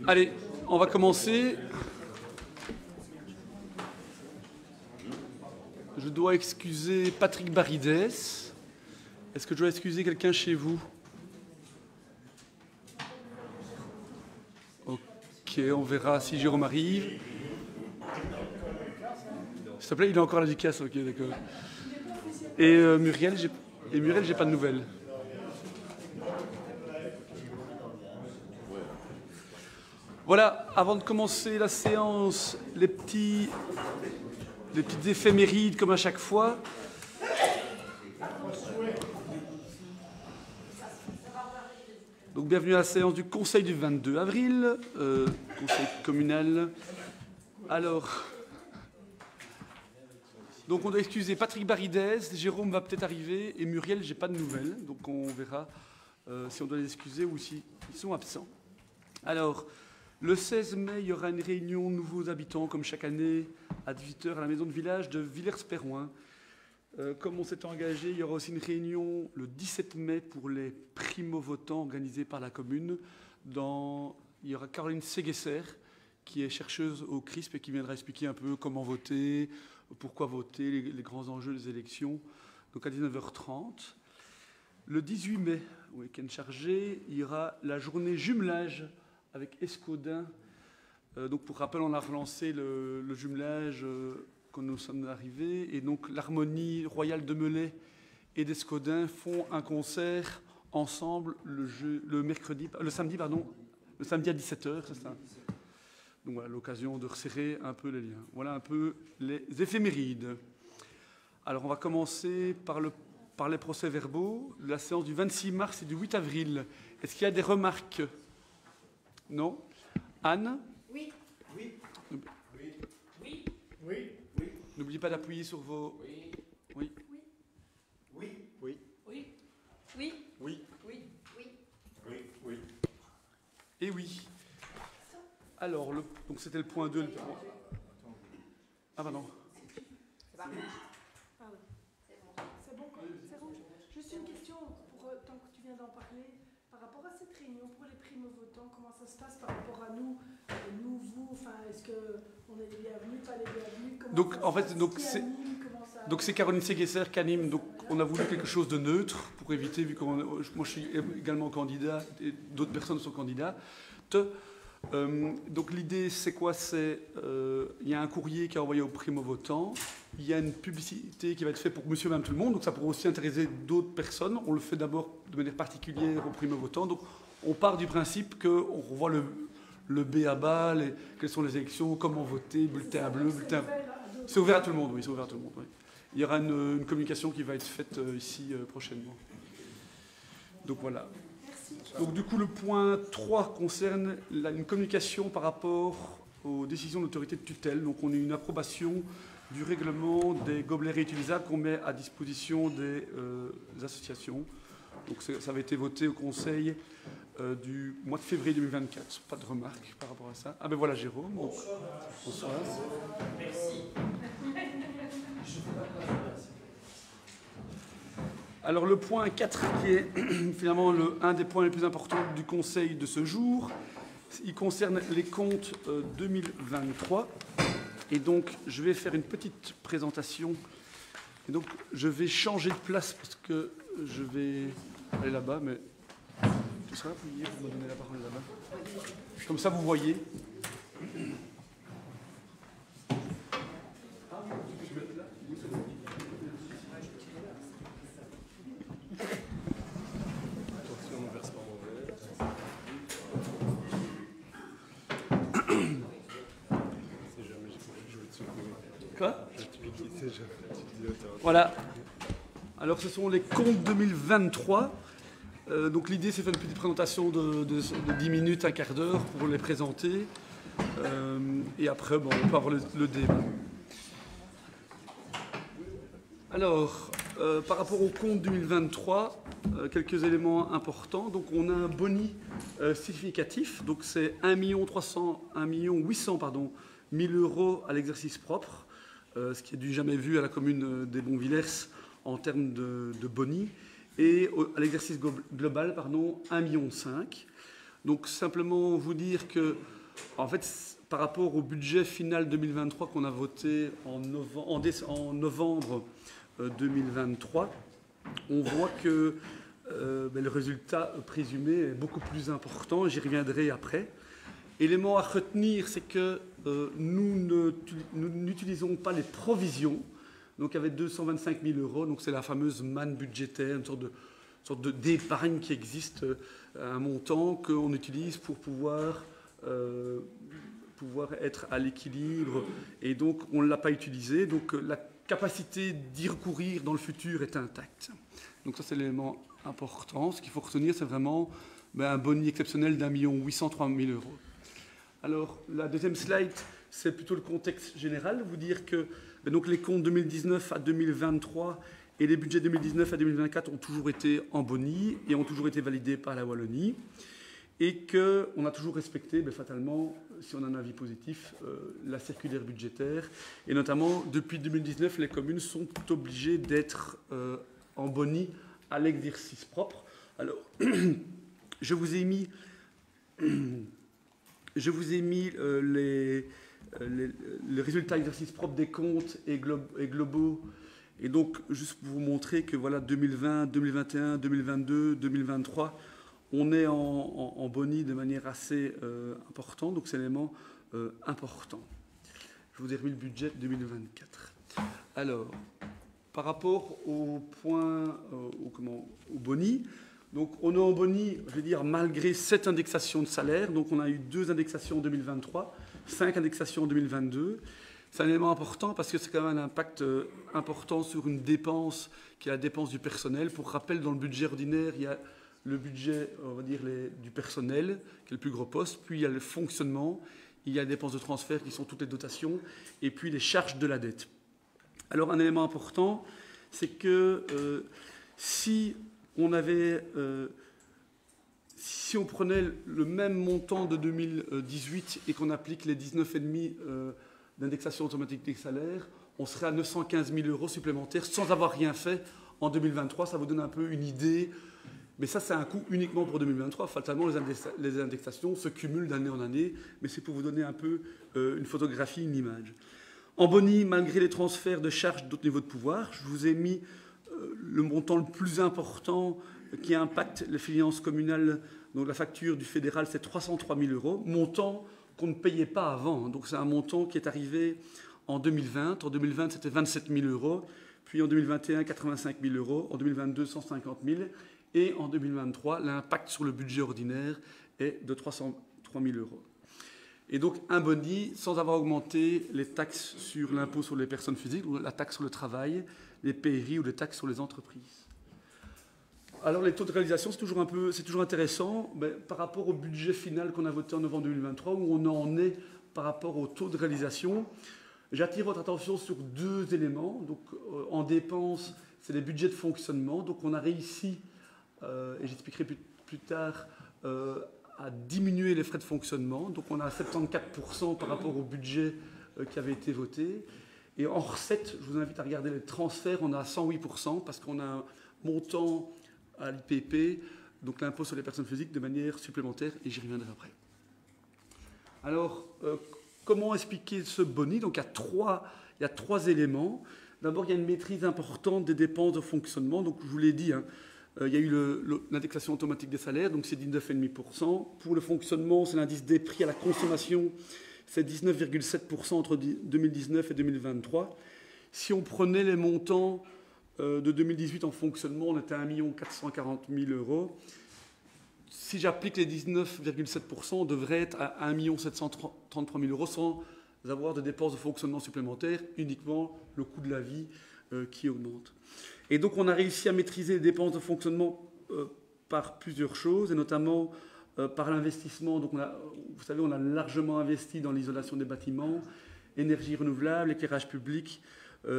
Allez, on va commencer. Je dois excuser Patrick Baridès. Est-ce que je dois excuser quelqu'un chez vous? Ok, on verra si Jérôme arrive. S'il te plaît, il a encore la dédicace, ok, d'accord. Et Muriel, j'ai pas de nouvelles. Voilà, avant de commencer la séance, les petites éphémérides comme à chaque fois. Donc bienvenue à la séance du Conseil du 22 avril, Conseil communal. Alors, donc on doit excuser Patrick Baridès, Jérôme va peut-être arriver, et Muriel, j'ai pas de nouvelles, donc on verra si on doit les excuser ou s'ils sont absents. Alors, le 16 mai, il y aura une réunion nouveaux habitants, comme chaque année, à 18h à la maison de village de Villers-Perrouin. Comme on s'est engagé, il y aura aussi une réunion le 17 mai pour les primo-votants organisés par la commune. Il y aura Caroline Séguesser, qui est chercheuse au CRISP et qui viendra expliquer un peu comment voter, pourquoi voter, les grands enjeux des élections, donc à 19h30. Le 18 mai, week-end chargé, il y aura la journée jumelage avec Escaudin. Donc pour rappel, on a relancé le jumelage quand nous sommes arrivés. Et donc l'Harmonie Royale de Melay et d'Escaudin font un concert ensemble le samedi à 17h, c'est ça. Donc voilà, l'occasion de resserrer un peu les liens. Voilà un peu les éphémérides. Alors on va commencer par les procès-verbaux de la séance du 26 mars et du 8 avril. Est-ce qu'il y a des remarques? Non. Anne? Oui. Oui. Oui. Oui. Oui. Oui. N'oubliez pas d'appuyer sur vos... Oui. Oui. Oui. Oui. Oui. Oui. Oui. Oui. Oui. Oui. Oui. Et oui. Alors, donc c'était le point 2. Ah bah non. C'est bon. Ah oui. C'est bon. C'est bon. Juste une question, tant que tu viens d'en parler, par rapport à cette réunion pour les primo-votants, comment ça se passe par rapport à nous, vous, enfin, est-ce qu'on est les bienvenus, pas les bienvenus? Donc, en fait, donc c'est Caroline Séguesser qui anime. Donc, on a voulu quelque chose de neutre pour éviter, vu que moi je suis également candidat et d'autres personnes sont candidates. Donc l'idée, c'est quoi? Il y a un courrier qui est envoyé aux primo-votants, il y a une publicité qui va être faite pour monsieur et madame tout le monde, donc ça pourrait aussi intéresser d'autres personnes. On le fait d'abord de manière particulière aux primo-votants. Donc on part du principe qu'on revoit le B à bas, quelles sont les élections, comment voter, bulletin à bleu, bulletin... C'est ouvert à tout le monde, oui, c'est ouvert à tout le monde. Oui. Il y aura une communication qui va être faite ici prochainement. Donc voilà. Donc du coup, le point 3 concerne une communication par rapport aux décisions de l'autorité de tutelle. Donc on a une approbation du règlement des gobelets réutilisables qu'on met à disposition des associations. Donc ça avait été voté au Conseil du mois de février 2024. Pas de remarques par rapport à ça. Ah ben voilà Jérôme. Donc, bonsoir. Merci. Alors le point 4, qui est finalement un des points les plus importants du Conseil de ce jour, il concerne les comptes 2023. Et donc je vais faire une petite présentation. Et donc je vais changer de place parce que je vais aller là-bas, mais tu seras appuyé pour me donner la parole là-bas. Comme ça vous voyez. Quoi? Voilà. Alors ce sont les comptes 2023. Donc l'idée c'est de faire une petite présentation de 10 minutes, un quart d'heure pour les présenter. Et après on peut avoir le débat. Alors par rapport au compte 2023, quelques éléments importants. Donc on a un boni significatif. Donc c'est 1 800 000 euros à l'exercice propre. Ce qui est du jamais vu à la commune des Bons-Villers en termes de boni. Et à l'exercice global, 1,5 million. Donc simplement vous dire que, en fait, par rapport au budget final 2023 qu'on a voté en novembre 2023, on voit que le résultat présumé est beaucoup plus important, j'y reviendrai après. Élément à retenir, c'est que nous n'utilisons pas les provisions, donc avec 225 000 €, donc c'est la fameuse manne budgétaire, une sorte d'épargne qui existe, un montant qu'on utilise pour pouvoir être à l'équilibre, et donc on ne l'a pas utilisé, donc la capacité d'y recourir dans le futur est intacte. Donc ça c'est l'élément important. Ce qu'il faut retenir, c'est vraiment un boni exceptionnel d'1 803 000 €. Alors la deuxième slide, c'est plutôt le contexte général, vous dire que donc, les comptes 2019 à 2023 et les budgets 2019 à 2024 ont toujours été en boni et ont toujours été validés par la Wallonie, et qu'on a toujours respecté, fatalement, si on a un avis positif, la circulaire budgétaire. Et notamment, depuis 2019, les communes sont les d'être en boni à l'exercice propre. Alors, je vous ai mis les résultats exercice propre des comptes et globaux. Et donc, juste pour vous montrer que voilà, 2020, 2021, 2022, 2023, on est en boni de manière assez importante. Donc, c'est un élément important. Je vous ai remis le budget 2024. Alors, par rapport au point, au boni, donc on est en boni, je veux dire, malgré 7 indexations de salaire. Donc, on a eu 2 indexations en 2023, 5 indexations en 2022. C'est un élément important parce que c'est quand même un impact important sur une dépense qui est la dépense du personnel. Pour rappel, dans le budget ordinaire, il y a le budget, on va dire, du personnel, qui est le plus gros poste, puis il y a le fonctionnement, il y a les dépenses de transfert qui sont toutes les dotations, et puis les charges de la dette. Alors un élément important, c'est que si on prenait le même montant de 2018 et qu'on applique les 19,5 d'indexation automatique des salaires, on serait à 915 000 € supplémentaires sans avoir rien fait en 2023. Ça vous donne un peu une idée. Mais ça, c'est un coût uniquement pour 2023. Fatalement, les indexations se cumulent d'année en année, mais c'est pour vous donner un peu une photographie, une image. En boni, malgré les transferts de charges d'autres niveaux de pouvoir, je vous ai mis le montant le plus important qui impacte les finances communales. Donc la facture du fédéral, c'est 303 000 €, montant qu'on ne payait pas avant. Donc c'est un montant qui est arrivé en 2020. En 2020, c'était 27 000 €, puis en 2021, 85 000 €, en 2022, 150 000 €. Et en 2023, l'impact sur le budget ordinaire est de 303 000 €. Et donc un boni sans avoir augmenté les taxes sur l'impôt sur les personnes physiques, ou la taxe sur le travail, les PRI ou les taxes sur les entreprises. Alors les taux de réalisation, c'est toujours intéressant par rapport au budget final qu'on a voté en novembre 2023, où on en est par rapport au taux de réalisation. J'attire votre attention sur 2 éléments. Donc en dépenses, c'est les budgets de fonctionnement. Donc on a réussi, et j'expliquerai plus tard, à diminuer les frais de fonctionnement. Donc on a 74% par rapport au budget qui avait été voté. Et en recettes, je vous invite à regarder les transferts, on a 108% parce qu'on a un montant à l'IPP, donc l'impôt sur les personnes physiques, de manière supplémentaire, et j'y reviendrai après. Alors, comment expliquer ce boni? Donc il y a trois éléments. D'abord, il y a une maîtrise importante des dépenses de fonctionnement. Donc je vous l'ai dit, il y a eu l'indexation automatique des salaires, donc c'est 19,5%. Pour le fonctionnement, c'est l'indice des prix à la consommation, c'est 19,7% entre 2019 et 2023. Si on prenait les montants de 2018 en fonctionnement, on était à 1 440 000 €. Si j'applique les 19,7%, on devrait être à 1 733 000 € sans avoir de dépenses de fonctionnement supplémentaires, uniquement le coût de la vie qui augmente. Et donc on a réussi à maîtriser les dépenses de fonctionnement par plusieurs choses, et notamment par l'investissement. Donc vous savez, on a largement investi dans l'isolation des bâtiments, énergie renouvelable, éclairage public,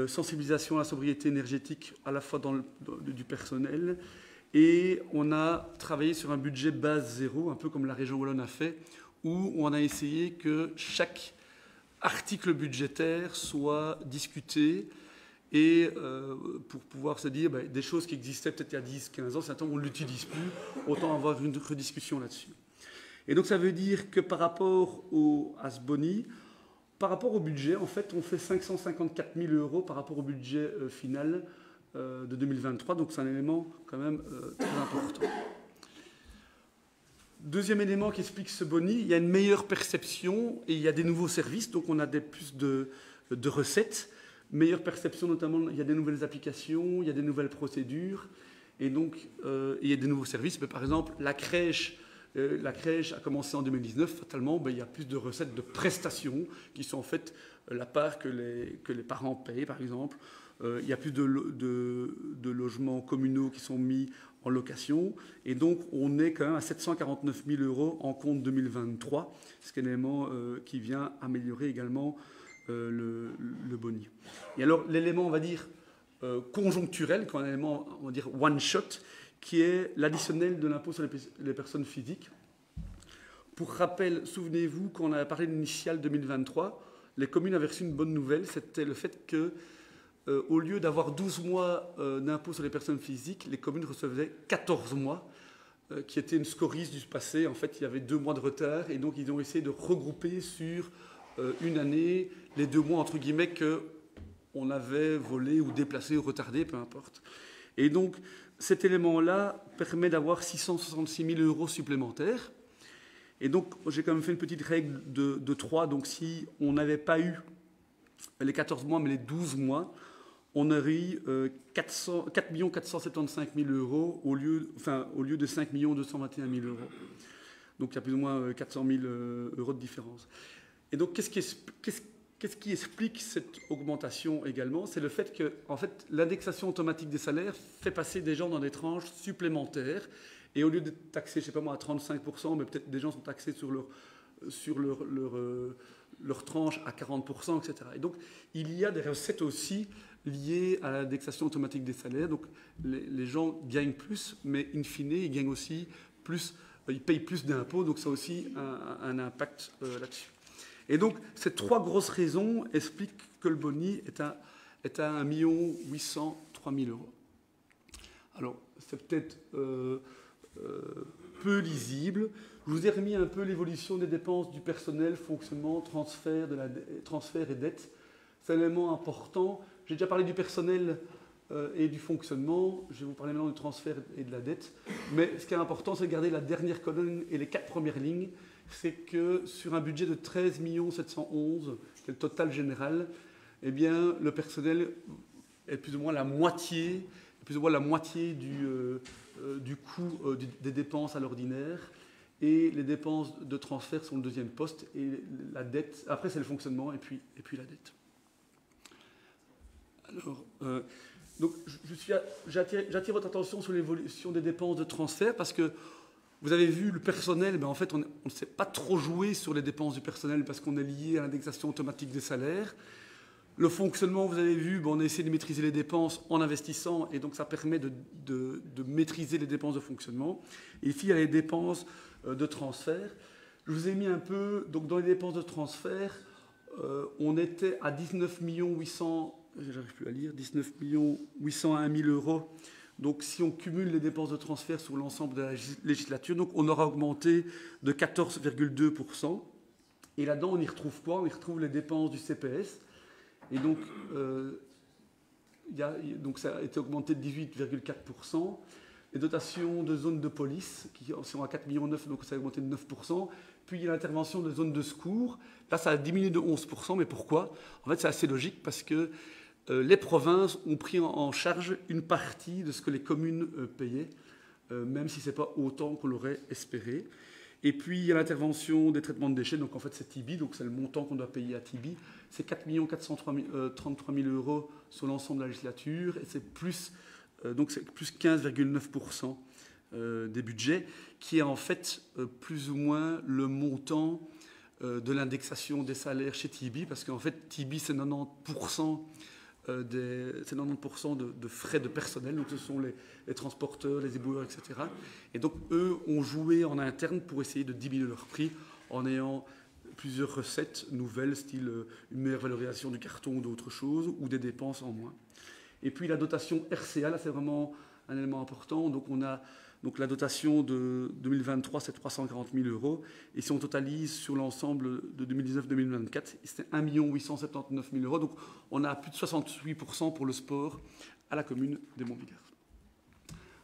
sensibilisation à la sobriété énergétique à la fois du personnel. Et on a travaillé sur un budget base zéro, un peu comme la région Wallonne a fait, où on a essayé que chaque article budgétaire soit discuté et pour pouvoir se dire des choses qui existaient peut-être il y a 10-15 ans, certains on ne l'utilise plus, autant avoir une rediscussion là-dessus. Et donc ça veut dire que par rapport à ce boni, par rapport au budget, en fait, on fait 554 000 € par rapport au budget final de 2023. Donc c'est un élément quand même très important. Deuxième élément qui explique ce boni, il y a une meilleure perception et il y a des nouveaux services, donc on a plus de recettes. Meilleure perception notamment, il y a des nouvelles applications, il y a des nouvelles procédures et donc il y a des nouveaux services. Mais par exemple, la crèche a commencé en 2019, fatalement, il y a plus de recettes de prestations qui sont en fait la part que les parents payent, par exemple. Il y a plus de logements communaux qui sont mis en location. Et donc, on est quand même à 749 000 € en compte 2023, ce qui est un élément qui vient améliorer également le boni. Et alors, l'élément, on va dire, conjoncturel, un élément, on va dire, one shot, qui est l'additionnel de l'impôt sur les personnes physiques. Pour rappel, souvenez-vous, quand on a parlé de l'initiale 2023, les communes avaient reçu une bonne nouvelle, c'était le fait que au lieu d'avoir 12 mois d'impôt sur les personnes physiques, les communes recevaient 14 mois, qui était une scorie du passé. En fait, il y avait 2 mois de retard, et donc ils ont essayé de regrouper sur une année les 2 mois, entre guillemets, qu'on avait volé ou déplacé ou retardé, peu importe. Et donc, cet élément-là permet d'avoir 666 000 € supplémentaires. Et donc, j'ai quand même fait une petite règle de 3. Donc, si on n'avait pas eu les 14 mois, mais les 12 mois, on aurait eu 4 475 000 € au lieu de 5 221 000 €. Donc il y a plus ou moins 400 000 € de différence. Et donc qu'est-ce qui explique cette augmentation également? C'est le fait que en fait, l'indexation automatique des salaires fait passer des gens dans des tranches supplémentaires. Et au lieu d'être taxés, je ne sais pas moi, à 35%, mais peut-être des gens sont taxés sur leur tranche à 40%, etc. Et donc il y a des recettes aussi liées à l'indexation automatique des salaires. Donc les gens gagnent plus, mais in fine, ils gagnent aussi plus, ils payent plus d'impôts, donc ça a aussi un impact là-dessus. Et donc ces 3 grosses raisons expliquent que le boni est à 1 803 000 €. Alors c'est peut-être peu lisible. Je vous ai remis un peu l'évolution des dépenses du personnel, fonctionnement, transfert et dette. C'est un élément important. J'ai déjà parlé du personnel et du fonctionnement. Je vais vous parler maintenant du transfert et de la dette. Mais ce qui est important, c'est de garder la dernière colonne et les 4 premières lignes. C'est que sur un budget de 13 711 000, qui est le total général, eh bien, le personnel est plus ou moins la moitié du coût des dépenses à l'ordinaire. Et les dépenses de transfert sont le deuxième poste. Et la dette, après, c'est le fonctionnement et puis la dette. Alors, donc, j'attire votre attention sur l'évolution des dépenses de transfert parce que vous avez vu le personnel, ben en fait, on ne sait pas trop jouer sur les dépenses du personnel parce qu'on est lié à l'indexation automatique des salaires. Le fonctionnement, vous avez vu, ben on a essayé de maîtriser les dépenses en investissant et donc ça permet de maîtriser les dépenses de fonctionnement. Et ici, il y a les dépenses de transfert. Je vous ai mis un peu, donc dans les dépenses de transfert, on était à 19 800, j'arrive plus à lire, 19 801 000 €. Donc si on cumule les dépenses de transfert sur l'ensemble de la législature, donc on aura augmenté de 14,2%. Et là-dedans, on y retrouve quoi? On y retrouve les dépenses du CPS. Et donc, donc ça a été augmenté de 18,4%. Les dotations de zones de police, qui sont à 4,9 millions, donc ça a augmenté de 9%. Puis il y a l'intervention de zones de secours. Là, ça a diminué de 11%. Mais pourquoi? En fait, c'est assez logique parce que les provinces ont pris en charge une partie de ce que les communes payaient, même si ce n'est pas autant qu'on l'aurait espéré. Et puis, il y a l'intervention des traitements de déchets. Donc, en fait, c'est Tibi. Donc, c'est le montant qu'on doit payer à Tibi. C'est 4 433 000 € sur l'ensemble de la législature. Et c'est plus 15,9% des budgets, qui est en fait plus ou moins le montant de l'indexation des salaires chez Tibi. Parce qu'en fait, Tibi, c'est 90% de frais de personnel, donc ce sont les transporteurs, les éboueurs, etc. Et donc eux ont joué en interne pour essayer de diminuer leur prix en ayant plusieurs recettes nouvelles, style une meilleure valorisation du carton ou d'autres choses, ou des dépenses en moins. Et puis la dotation RCA, là c'est vraiment un élément important, donc on a Donc la dotation de 2023, c'est 340 000 €. Et si on totalise sur l'ensemble de 2019-2024, c'était 1 879 000 €. Donc on a plus de 68% pour le sport à la commune des Montbéliards.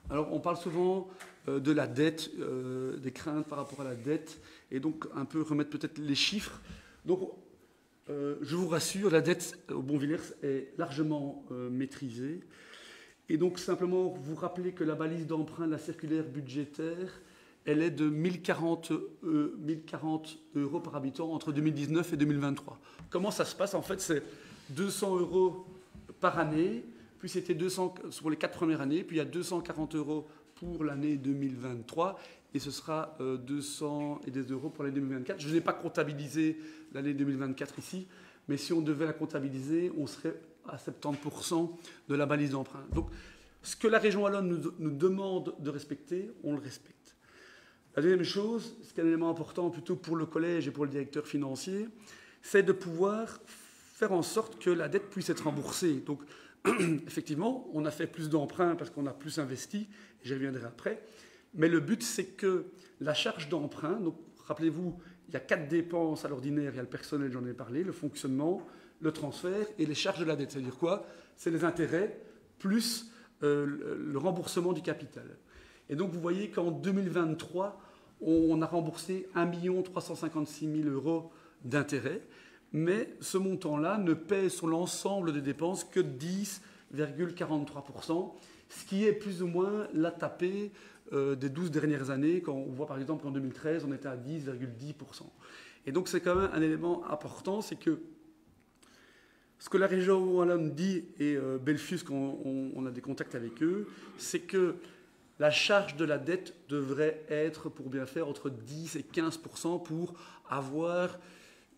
Alors on parle souvent de la dette, des craintes par rapport à la dette, et donc un peu remettre peut-être les chiffres. Donc je vous rassure, la dette au Bonvillers est largement maîtrisée. Et donc, simplement, vous rappeler que la balise d'emprunt de la circulaire budgétaire, elle est de 1040 € par habitant entre 2019 et 2023. Comment ça se passe? En fait, c'est 200 € par année, puis c'était 200 pour les 4 premières années, puis il y a 240 € pour l'année 2023, et ce sera 200 et des euros pour l'année 2024. Je n'ai pas comptabilisé l'année 2024 ici, mais si on devait la comptabiliser, on serait à 70% de la balise d'emprunt. Donc, ce que la région wallonne nous demande de respecter, on le respecte. La deuxième chose, ce qui est un élément important plutôt pour le collège et pour le directeur financier, c'est de pouvoir faire en sorte que la dette puisse être remboursée. Donc, effectivement, on a fait plus d'emprunts parce qu'on a plus investi, j'y reviendrai après, mais le but, c'est que la charge d'emprunt, donc rappelez-vous, il y a 4 dépenses à l'ordinaire, il y a le personnel, j'en ai parlé, le fonctionnement, le transfert et les charges de la dette. C'est-à-dire quoi? C'est les intérêts plus le remboursement du capital. Et donc, vous voyez qu'en 2023, on a remboursé 1 356 000 € d'intérêts, mais ce montant-là ne pèse sur l'ensemble des dépenses que 10,43%, ce qui est plus ou moins la tapée des 12 dernières années, quand on voit par exemple qu'en 2013, on était à 10,10%. Et donc, c'est quand même un élément important, c'est que ce que la région wallonne dit, et Belfius, quand on a des contacts avec eux, c'est que la charge de la dette devrait être, pour bien faire, entre 10 et 15% pour avoir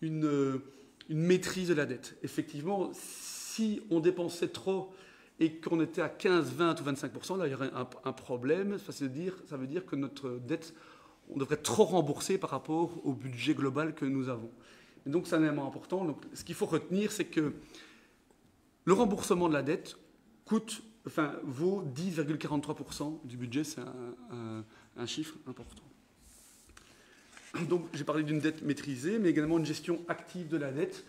une maîtrise de la dette. Effectivement, si on dépensait trop et qu'on était à 15, 20 ou 25%, là, il y aurait un problème. Ça veut dire que notre dette, on devrait trop rembourser par rapport au budget global que nous avons. Et donc, c'est un élément important. Donc, ce qu'il faut retenir, c'est que le remboursement de la dette vaut 10,43% du budget. C'est un chiffre important. Donc, j'ai parlé d'une dette maîtrisée, mais également une gestion active de la dette.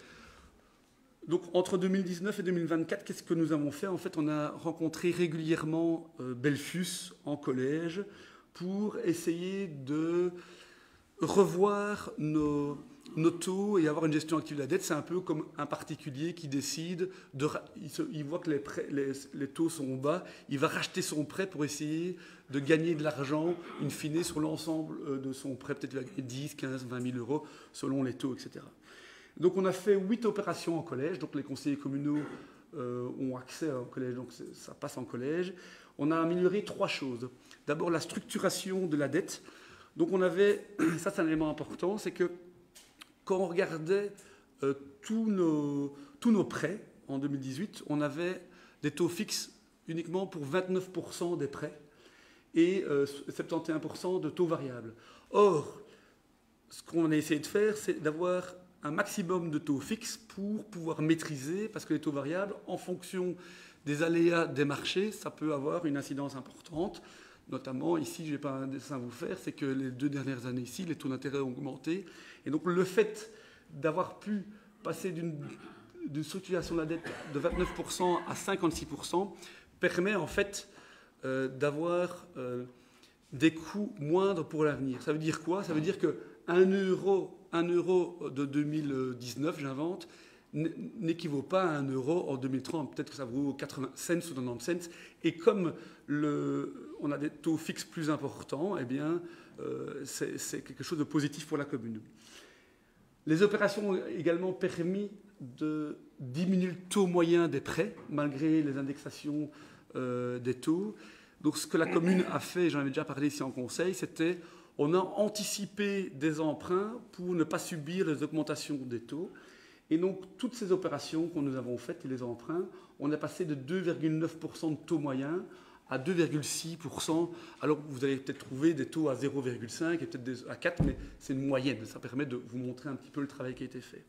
Donc, entre 2019 et 2024, qu'est-ce que nous avons fait? En fait, on a rencontré régulièrement Belfius en collège pour essayer de revoir nos taux et avoir une gestion active de la dette. C'est un peu comme un particulier qui décide, il voit que les taux sont bas, il va racheter son prêt pour essayer de gagner de l'argent, in fine, sur l'ensemble de son prêt. Peut-être il va gagner 10, 15, 20 000 € selon les taux, etc. Donc on a fait 8 opérations en collège, donc les conseillers communaux ont accès au collège, donc ça passe en collège. On a amélioré 3 choses. D'abord la structuration de la dette. Donc on avait, ça c'est un élément important, c'est que quand on regardait tous nos prêts en 2018, on avait des taux fixes uniquement pour 29% des prêts et 71% de taux variables. Or, ce qu'on a essayé de faire, c'est d'avoir un maximum de taux fixes pour pouvoir maîtriser, parce que les taux variables, en fonction des aléas des marchés, ça peut avoir une incidence importante. Notamment, ici, je n'ai pas un dessin à vous faire, c'est que les 2 dernières années ici, les taux d'intérêt ont augmenté. Et donc, le fait d'avoir pu passer d'une structuration de la dette de 29% à 56% permet en fait d'avoir des coûts moindres pour l'avenir. Ça veut dire quoi? Ça veut dire que 1 euro de 2019, j'invente, n'équivaut pas à 1 euro en 2030. Peut-être que ça vaut 80 cents ou 90 cents. Et comme on a des taux fixes plus importants, eh bien, c'est quelque chose de positif pour la commune. Les opérations ont également permis de diminuer le taux moyen des prêts, malgré les indexations des taux. Donc ce que la commune a fait, j'en avais déjà parlé ici en conseil, c'était on a anticipé des emprunts pour ne pas subir les augmentations des taux. Et donc, toutes ces opérations que nous avons faites et les emprunts, on est passé de 2,9% de taux moyen à 2,6%. Alors, vous allez peut-être trouver des taux à 0,5 et peut-être à 4, mais c'est une moyenne. Ça permet de vous montrer un petit peu le travail qui a été fait.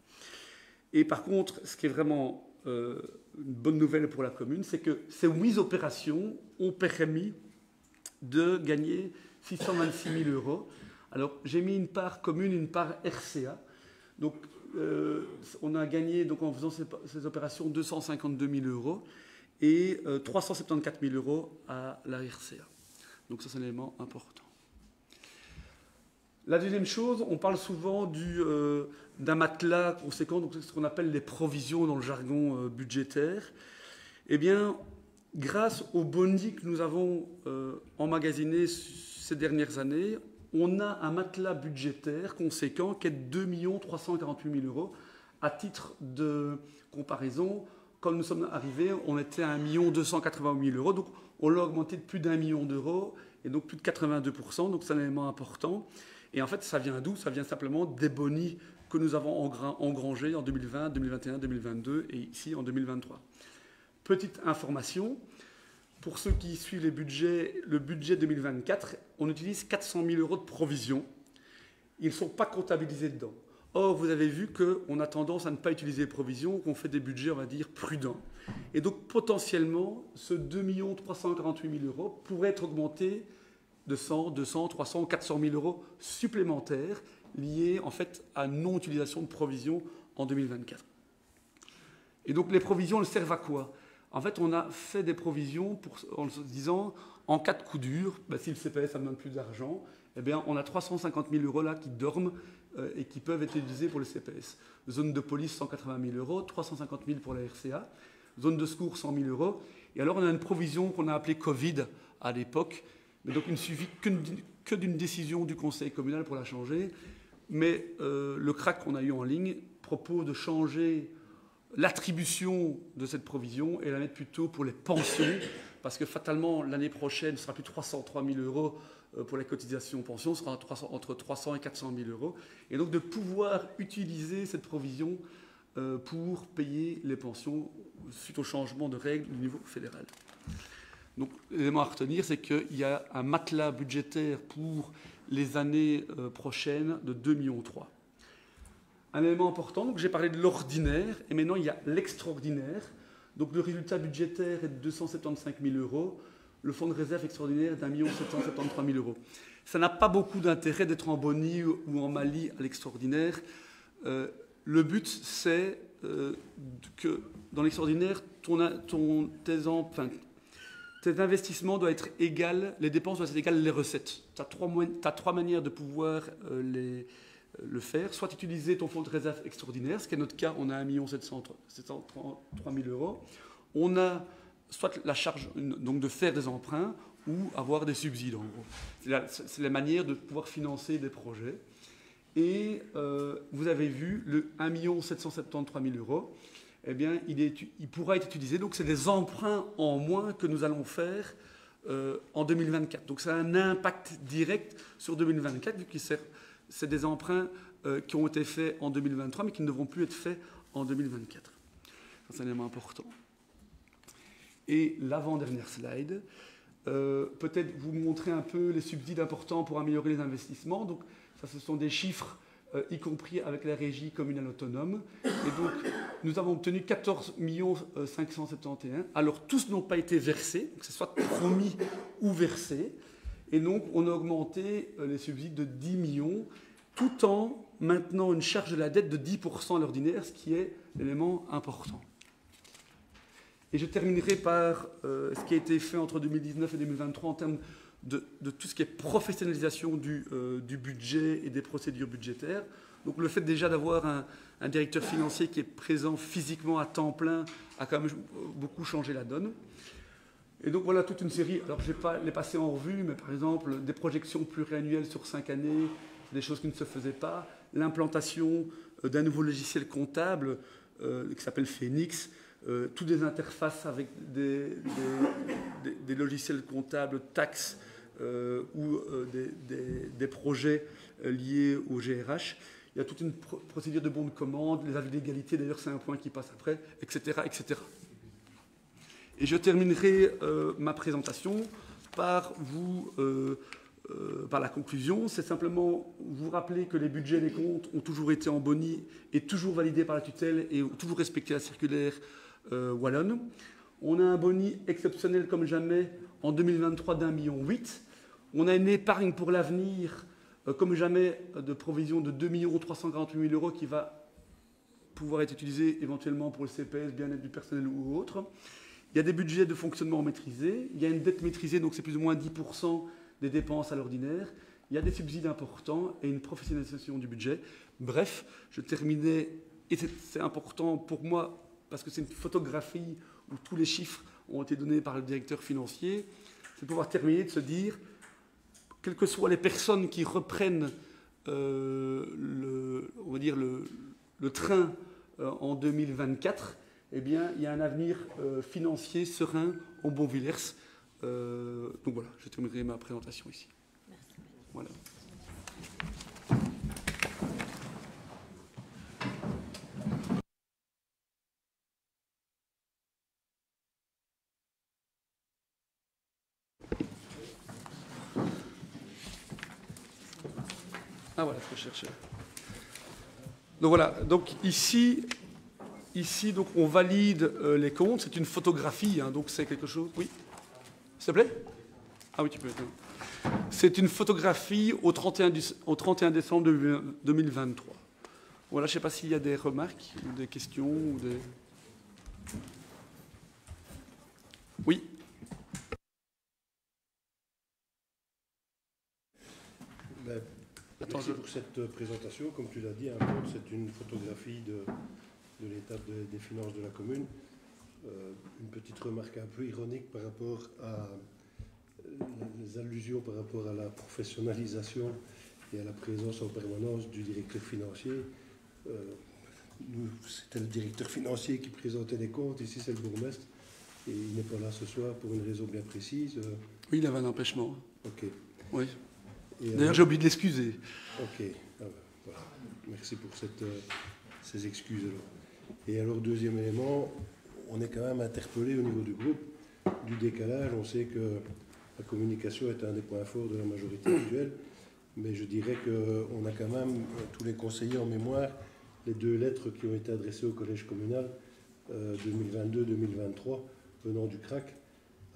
Et par contre, ce qui est vraiment une bonne nouvelle pour la commune, c'est que ces 8 opérations ont permis de gagner 626 000 €. Alors, j'ai mis une part commune, une part RCA. Donc, on a gagné, donc, en faisant ces opérations, 252 000 € et 374 000 € à la RCA. Donc, ça, c'est un élément important. La deuxième chose, on parle souvent d'un matelas conséquent, donc c'est ce qu'on appelle les provisions dans le jargon budgétaire. Eh bien, grâce aux boni que nous avons emmagasinés ces dernières années, on a un matelas budgétaire conséquent qui est de 2 348 000 €. À titre de comparaison, quand nous sommes arrivés, on était à 1 288 000 €. Donc, on l'a augmenté de plus d'1 million d'euros et donc plus de 82%. Donc, c'est un élément important. Et en fait, ça vient d'où? Ça vient simplement des bonis que nous avons engrangés en 2020, 2021, 2022 et ici en 2023. Petite information. Pour ceux qui suivent le budget 2024, on utilise 400 000 € de provisions. Ils ne sont pas comptabilisés dedans. Or, vous avez vu qu'on a tendance à ne pas utiliser les provisions, qu'on fait des budgets, on va dire, prudents. Et donc, potentiellement, ce 2 348 000 € pourrait être augmenté de 100, 200, 300, 400 000 € supplémentaires liés, en fait, à non-utilisation de provisions en 2024. Et donc, les provisions, elles servent à quoi? En fait, on a fait des provisions en se disant, en cas de coup dur, si le CPS a besoin de plus d'argent, eh bien, on a 350 000 € là qui dorment et qui peuvent être utilisés pour le CPS. Zone de police, 180 000 €, 350 000 pour la RCA. Zone de secours, 100 000 €. Et alors, on a une provision qu'on a appelée Covid à l'époque. Mais donc, il ne suffit que d'une décision du conseil communal pour la changer. Mais le CRAC qu'on a eu en ligne propose de changer l'attribution de cette provision et la mettre plutôt pour les pensions, parce que fatalement, l'année prochaine, ce sera plus 303 000 € pour les cotisations pensions, ce sera entre 300 et 400 000 €. Et donc de pouvoir utiliser cette provision pour payer les pensions suite au changement de règles au niveau fédéral. Donc l'élément à retenir, c'est qu'il y a un matelas budgétaire pour les années prochaines de 2,3 millions. Un élément important, donc j'ai parlé de l'ordinaire, et maintenant il y a l'extraordinaire. Donc le résultat budgétaire est de 275 000 €, le fonds de réserve extraordinaire est d'1 773 000 €. Ça n'a pas beaucoup d'intérêt d'être en boni ou en Mali à l'extraordinaire. Le but, c'est que dans l'extraordinaire, tes investissements doivent être égaux, les dépenses doivent être égales les recettes. Tu as trois manières de pouvoir le faire. Soit utiliser ton fonds de réserve extraordinaire, ce qui est notre cas, on a 1 733 000 €. On a soit la charge donc de faire des emprunts ou avoir des subsides, en gros. C'est la manière de pouvoir financer des projets. Et vous avez vu, le 1 773 000 €, eh bien, il pourra être utilisé. Donc, c'est des emprunts en moins que nous allons faire en 2024. Donc, ça a un impact direct sur 2024, vu que c'est des emprunts qui ont été faits en 2023, mais qui ne devront plus être faits en 2024. C'est un élément important. Et l'avant-dernière slide, peut-être vous montrer un peu les subsides importants pour améliorer les investissements. Donc, ça, ce sont des chiffres, y compris avec la régie communale autonome. Et donc, nous avons obtenu 14 571. Alors, tous n'ont pas été versés, que ce soit promis ou versé. Et donc, on a augmenté les subsides de 10 millions, tout en maintenant une charge de la dette de 10% à l'ordinaire, ce qui est l'élément important. Et je terminerai par ce qui a été fait entre 2019 et 2023 en termes de tout ce qui est professionnalisation du budget et des procédures budgétaires. Donc le fait déjà d'avoir un directeur financier qui est présent physiquement à temps plein a quand même beaucoup changé la donne. Et donc voilà toute une série, alors je ne vais pas les passer en revue, mais par exemple des projections pluriannuelles sur 5 années, des choses qui ne se faisaient pas, l'implantation d'un nouveau logiciel comptable qui s'appelle Phoenix, toutes des interfaces avec des logiciels comptables, taxes ou des projets liés au GRH. Il y a toute une procédure de bon de commande, les avis d'égalité, d'ailleurs c'est un point qui passe après, etc. etc. Et je terminerai ma présentation par la conclusion. C'est simplement vous rappeler que les budgets et les comptes ont toujours été en boni et toujours validés par la tutelle et ont toujours respecté la circulaire wallonne. On a un boni exceptionnel comme jamais en 2023 d'1,8 million. On a une épargne pour l'avenir, comme jamais, de provision de 2 348 000 € qui va pouvoir être utilisée éventuellement pour le CPS, bien-être du personnel ou autre. Il y a des budgets de fonctionnement maîtrisés. Il y a une dette maîtrisée, donc c'est plus ou moins 10% des dépenses à l'ordinaire. Il y a des subsides importants et une professionnalisation du budget. Bref, je terminais, et c'est important pour moi, parce que c'est une photographie où tous les chiffres ont été donnés par le directeur financier, c'est de pouvoir terminer, de se dire, quelles que soient les personnes qui reprennent on va dire le train en 2024, eh bien, il y a un avenir financier serein en Bonvillers. Donc voilà, je terminerai ma présentation ici. Merci. Voilà. Ah voilà ce que je cherchais. Donc voilà, donc ici donc on valide les comptes, c'est une photographie, hein, donc c'est quelque chose... Oui, s'il te plaît? Ah oui, tu peux. C'est une photographie au 31 décembre 2023. Voilà, je ne sais pas s'il y a des remarques ou des questions ou des... Oui. Merci pour cette présentation. Comme tu l'as dit, un compte, c'est une photographie de l'état des finances de la commune. Une petite remarque un peu ironique par rapport à les allusions par rapport à la professionnalisation et à la présence en permanence du directeur financier. C'était le directeur financier qui présentait les comptes, ici c'est le bourgmestre, et il n'est pas là ce soir pour une raison bien précise. Oui, il avait un empêchement. Ok. Oui. D'ailleurs, j'ai oublié de l'excuser. Ok, voilà. Merci pour ces excuses-là. Et alors, deuxième élément, on est quand même interpellé au niveau du groupe du décalage. On sait que la communication est un des points forts de la majorité actuelle, mais je dirais qu'on a quand même, tous les conseillers en mémoire, les 2 lettres qui ont été adressées au collège communal 2022-2023 venant du CRAC,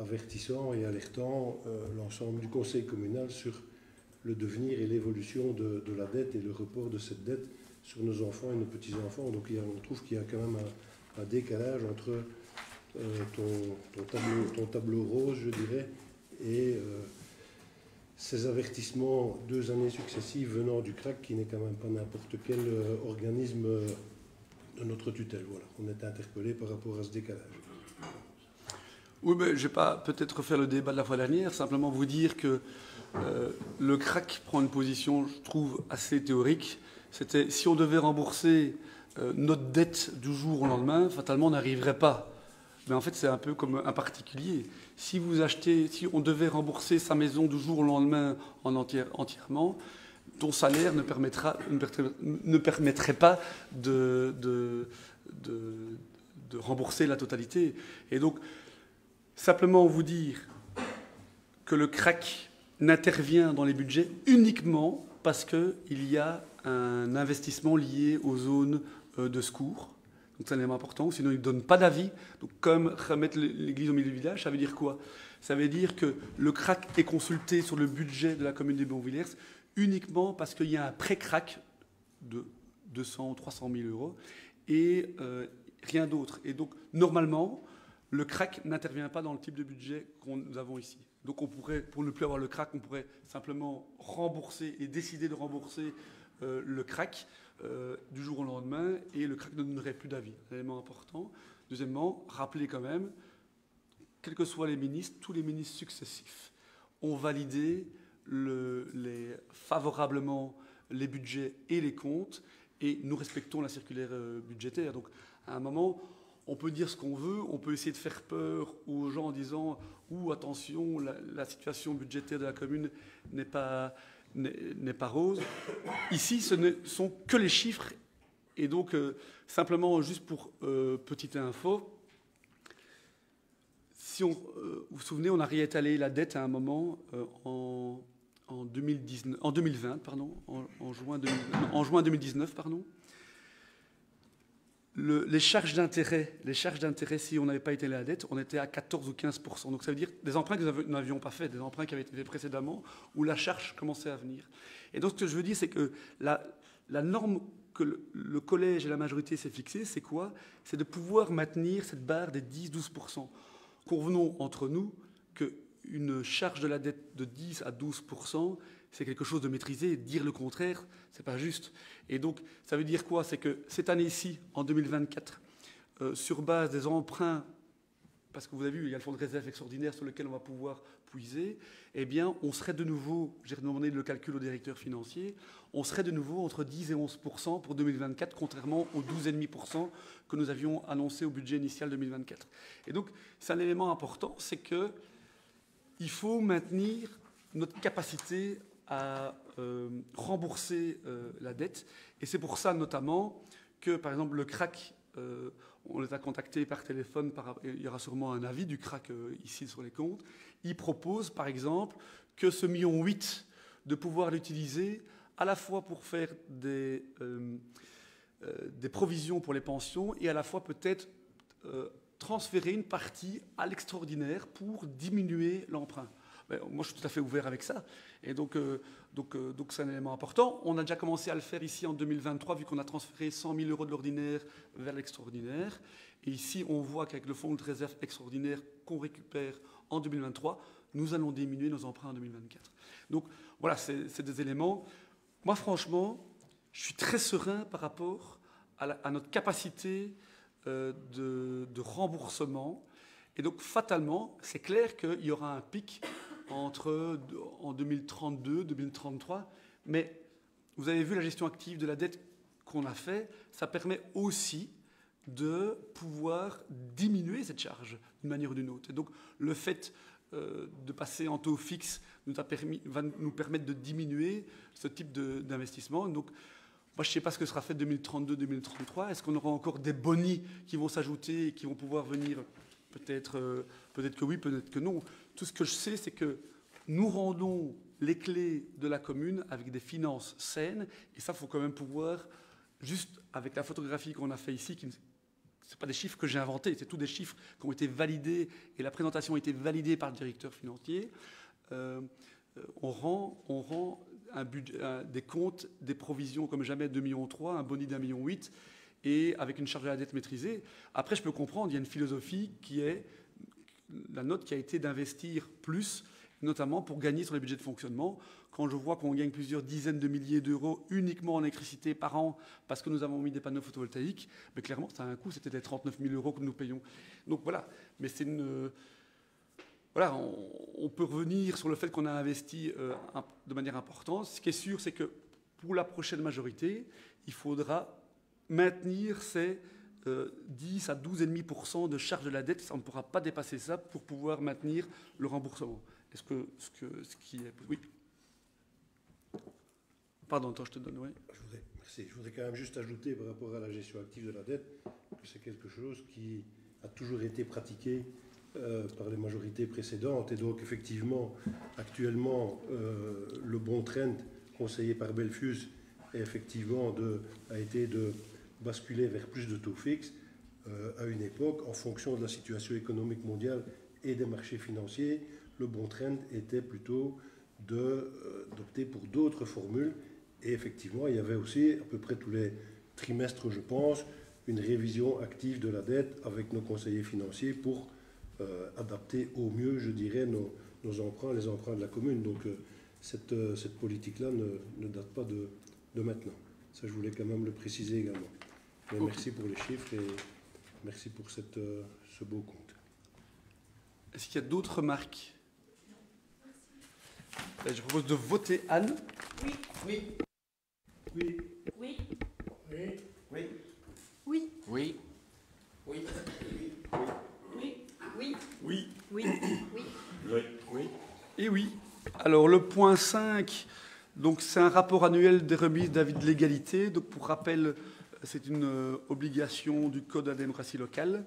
avertissant et alertant l'ensemble du conseil communal sur le devenir et l'évolution de la dette et le report de cette dette sur nos enfants et nos petits-enfants. Donc on trouve qu'il y a quand même un décalage entre ton tableau rose, je dirais, et ces avertissements 2 années successives venant du CRAC, qui n'est quand même pas n'importe quel organisme de notre tutelle. Voilà, on est interpellé par rapport à ce décalage. Oui, mais je ne vais pas peut-être refaire le débat de la fois dernière, simplement vous dire que le CRAC prend une position, je trouve, assez théorique. C'était si on devait rembourser notre dette du jour au lendemain, fatalement, on n'arriverait pas. Mais en fait, c'est un peu comme un particulier. Si on devait rembourser sa maison du jour au lendemain entièrement, ton salaire ne permettrait pas de rembourser la totalité. Et donc, simplement vous dire que le CRAC n'intervient dans les budgets uniquement parce qu'il y a un investissement lié aux zones de secours. Donc c'est un élément important, sinon il ne donne pas d'avis. Donc comme remettre l'église au milieu du village, ça veut dire quoi? Ça veut dire que le CRAC est consulté sur le budget de la commune des Bonvillers uniquement parce qu'il y a un pré-CRAC de 200 ou 300 000 € et rien d'autre. Et donc normalement, le CRAC n'intervient pas dans le type de budget que nous avons ici. Donc on pourrait, pour ne plus avoir le CRAC, on pourrait simplement rembourser et décider de rembourser le CRAC du jour au lendemain et le CRAC ne donnerait plus d'avis. Un élément important. Deuxièmement, rappelez quand même, quels que soient les ministres, tous les ministres successifs ont validé favorablement les budgets et les comptes et nous respectons la circulaire budgétaire. Donc à un moment, on peut dire ce qu'on veut, on peut essayer de faire peur aux gens en disant « Ouh, attention, la situation budgétaire de la commune n'est pas rose ». Ici, ce ne sont que les chiffres. Et donc, simplement, juste pour petite info, si vous vous souvenez, on a réétalé la dette à un moment en 2020, pardon, en juin 2019, pardon. les charges d'intérêt, si on n'avait pas été la dette, on était à 14 ou 15%. Donc ça veut dire des emprunts que nous n'avions pas fait, des emprunts qui avaient été faits précédemment, où la charge commençait à venir. Et donc ce que je veux dire, c'est que la norme que le collège et la majorité s'est fixée, c'est quoi? C'est de pouvoir maintenir cette barre des 10-12%. Convenons entre nous qu'une charge de la dette de 10 à 12%, c'est quelque chose de maîtrisé. Et dire le contraire, c'est pas juste. Et donc, ça veut dire quoi? C'est que cette année-ci, en 2024, sur base des emprunts, parce que vous avez vu, il y a le fonds de réserve extraordinaire sur lequel on va pouvoir puiser, eh bien, on serait de nouveau, j'ai demandé le calcul au directeur financier, on serait de nouveau entre 10 et 11% pour 2024, contrairement aux 12,5% que nous avions annoncé au budget initial 2024. Et donc, c'est un élément important, c'est que il faut maintenir notre capacité à rembourser la dette. Et c'est pour ça, notamment, que, par exemple, le CRAC, on les a contactés par téléphone, il y aura sûrement un avis du CRAC ici sur les comptes. Il propose, par exemple, que ce 1,8 million de pouvoir l'utiliser à la fois pour faire des provisions pour les pensions et à la fois peut-être transférer une partie à l'extraordinaire pour diminuer l'emprunt. Moi, je suis tout à fait ouvert avec ça. Et donc c'est un élément important. On a déjà commencé à le faire ici en 2023, vu qu'on a transféré 100 000 € de l'ordinaire vers l'extraordinaire. Et ici, on voit qu'avec le fonds de réserve extraordinaire qu'on récupère en 2023, nous allons diminuer nos emprunts en 2024. Donc voilà, c'est des éléments. Moi, franchement, je suis très serein par rapport à notre capacité de remboursement. Et donc, fatalement, c'est clair qu'il y aura un pic en 2032, 2033. Mais vous avez vu la gestion active de la dette qu'on a fait, ça permet aussi de pouvoir diminuer cette charge d'une manière ou d'une autre. Et donc, le fait de passer en taux fixe va nous permettre de diminuer ce type d'investissement. Donc, moi, je ne sais pas ce que sera fait 2032-2033. Est-ce qu'on aura encore des bonis qui vont s'ajouter et qui vont pouvoir venir? Peut-être que oui, peut-être que non. Tout ce que je sais, c'est que nous rendons les clés de la commune avec des finances saines. Et ça, il faut quand même pouvoir, juste avec la photographie qu'on a fait ici, ce n'est pas des chiffres que j'ai inventés, c'est tous des chiffres qui ont été validés et la présentation a été validée par le directeur financier. On rend des comptes, des provisions comme jamais de 2,3 millions, un boni d'1,8 million, et avec une charge de la dette maîtrisée. Après, je peux comprendre, il y a une philosophie qui est la nôtre qui a été d'investir plus, notamment pour gagner sur les budgets de fonctionnement. Quand je vois qu'on gagne plusieurs dizaines de milliers d'euros uniquement en électricité par an parce que nous avons mis des panneaux photovoltaïques, mais clairement, ça a un coût, c'était des 39 000 € que nous payons. Donc voilà, mais c'est une... Voilà, on peut revenir sur le fait qu'on a investi de manière importante. Ce qui est sûr, c'est que pour la prochaine majorité, il faudra maintenir ces 10 à 12,5% de charge de la dette. On ne pourra pas dépasser ça pour pouvoir maintenir le remboursement. Est-ce qui est... Oui. Pardon, attends, je te donne, oui. Merci. Je voudrais quand même juste ajouter par rapport à la gestion active de la dette que c'est quelque chose qui a toujours été pratiqué par les majorités précédentes. Et donc, effectivement, actuellement, le bon trend conseillé par Belfius a été de basculer vers plus de taux fixes à une époque, en fonction de la situation économique mondiale et des marchés financiers. Le bon trend était plutôt d'opter pour d'autres formules. Et effectivement, il y avait aussi, à peu près tous les trimestres, je pense, une révision active de la dette avec nos conseillers financiers pour adapter au mieux, je dirais, nos emprunts, les emprunts de la commune. Donc cette politique-là ne date pas de maintenant. Ça, je voulais quand même le préciser également. Mais merci pour les chiffres et merci pour ce beau compte. Est-ce qu'il y a d'autres remarques? Je propose de voter Anne. Oui. Oui. Oui. Oui. Oui. Oui. Oui. Oui. Oui. Oui. Oui. Oui. Oui. Oui. Oui. Et oui. Alors, le point 5, donc, c'est un rapport annuel des remises d'avis de légalité. Donc, pour rappel, c'est une obligation du Code de la démocratie locale.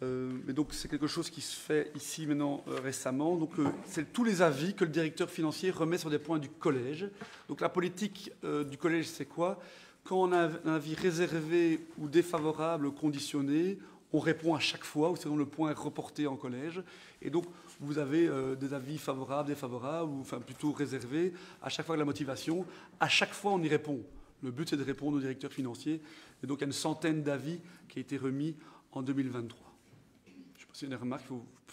Mais donc, c'est quelque chose qui se fait ici maintenant récemment. Donc, c'est tous les avis que le directeur financier remet sur des points du collège. Donc, la politique du collège, c'est quoi? quand on a un avis réservé ou défavorable, conditionné, on répond à chaque fois, ou sinon le point est reporté en collège. Et donc, vous avez des avis favorables, défavorables, ou enfin plutôt réservés, à chaque fois que la motivation. À chaque fois, on y répond. Le but, c'est de répondre au directeur financier. Et donc, il y a une centaine d'avis qui a été remis en 2023. Je ne sais pas s'il y a une remarque.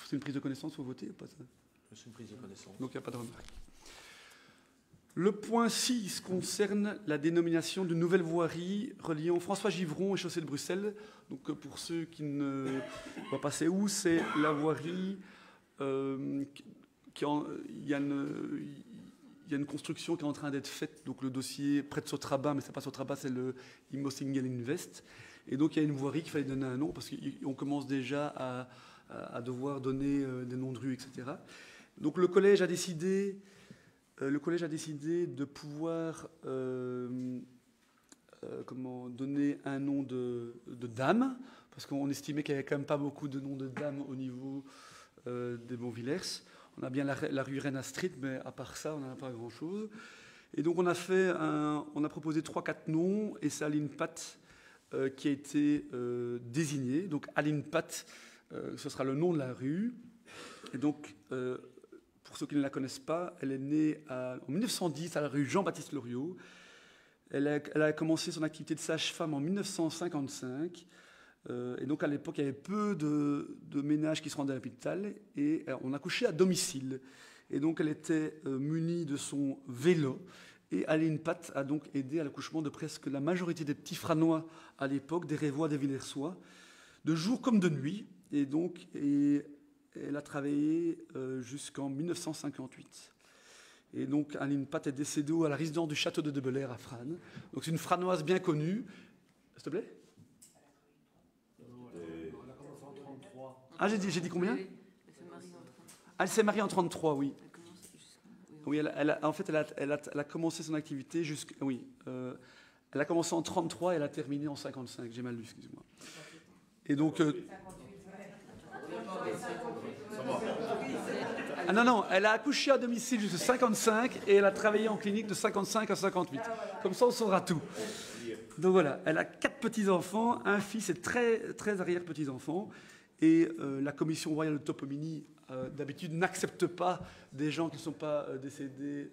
C'est une prise de connaissance, il faut voter ou pas ça? C'est une prise de connaissance. Donc, il n'y a pas de remarque. Le point 6 concerne la dénomination d'une nouvelle voirie reliant François Givron et Chaussée de Bruxelles. Donc, pour ceux qui ne voient pas c'est où, c'est la voirie il y a une construction qui est en train d'être faite, donc le dossier près de Sotraba, mais ce n'est pas Sotraba, c'est le Immo Single Invest. Et donc il y a une voirie qu'il fallait donner un nom, parce qu'on commence déjà à devoir donner des noms de rues, etc. Donc le collège a décidé de pouvoir donner un nom de dame, parce qu'on estimait qu'il n'y avait quand même pas beaucoup de noms de dames au niveau des Bonvillers. On a bien la rue Rena Street, mais à part ça, on n'a pas grand-chose. Et donc on a proposé 3-4 noms, et c'est Aline Pat qui a été désignée. Donc Aline Pat, ce sera le nom de la rue. Et donc, pour ceux qui ne la connaissent pas, elle est née en 1910 à la rue Jean-Baptiste Loriot. Elle a commencé son activité de sage-femme en 1955. Et donc à l'époque, il y avait peu de ménages qui se rendaient à l'hôpital, et on accouchait à domicile. Et donc elle était munie de son vélo, et Aline Pat a donc aidé à l'accouchement de presque la majorité des petits Franois à l'époque, des Révois, des Villersois, de jour comme de nuit. Et donc elle a travaillé jusqu'en 1958. Et donc Aline Pat est décédée à la résidence du château de Belair à Frane. Donc c'est une Franoise bien connue. S'il te plaît? Ah, j'ai dit combien? Elle s'est mariée en 33, oui. Oui, elle a commencé son activité oui. Elle a commencé en 33 et elle a terminé en 55. J'ai mal lu, excusez-moi. Et donc... Ah non, elle a accouché à domicile jusqu'à 55 et elle a travaillé en clinique de 55 à 58. Comme ça, on saura tout. Donc voilà, elle a 4 petits-enfants, un fils et très arrière-petits-enfants. Et la commission royale de toponymie, d'habitude, n'accepte pas des gens qui ne sont pas décédés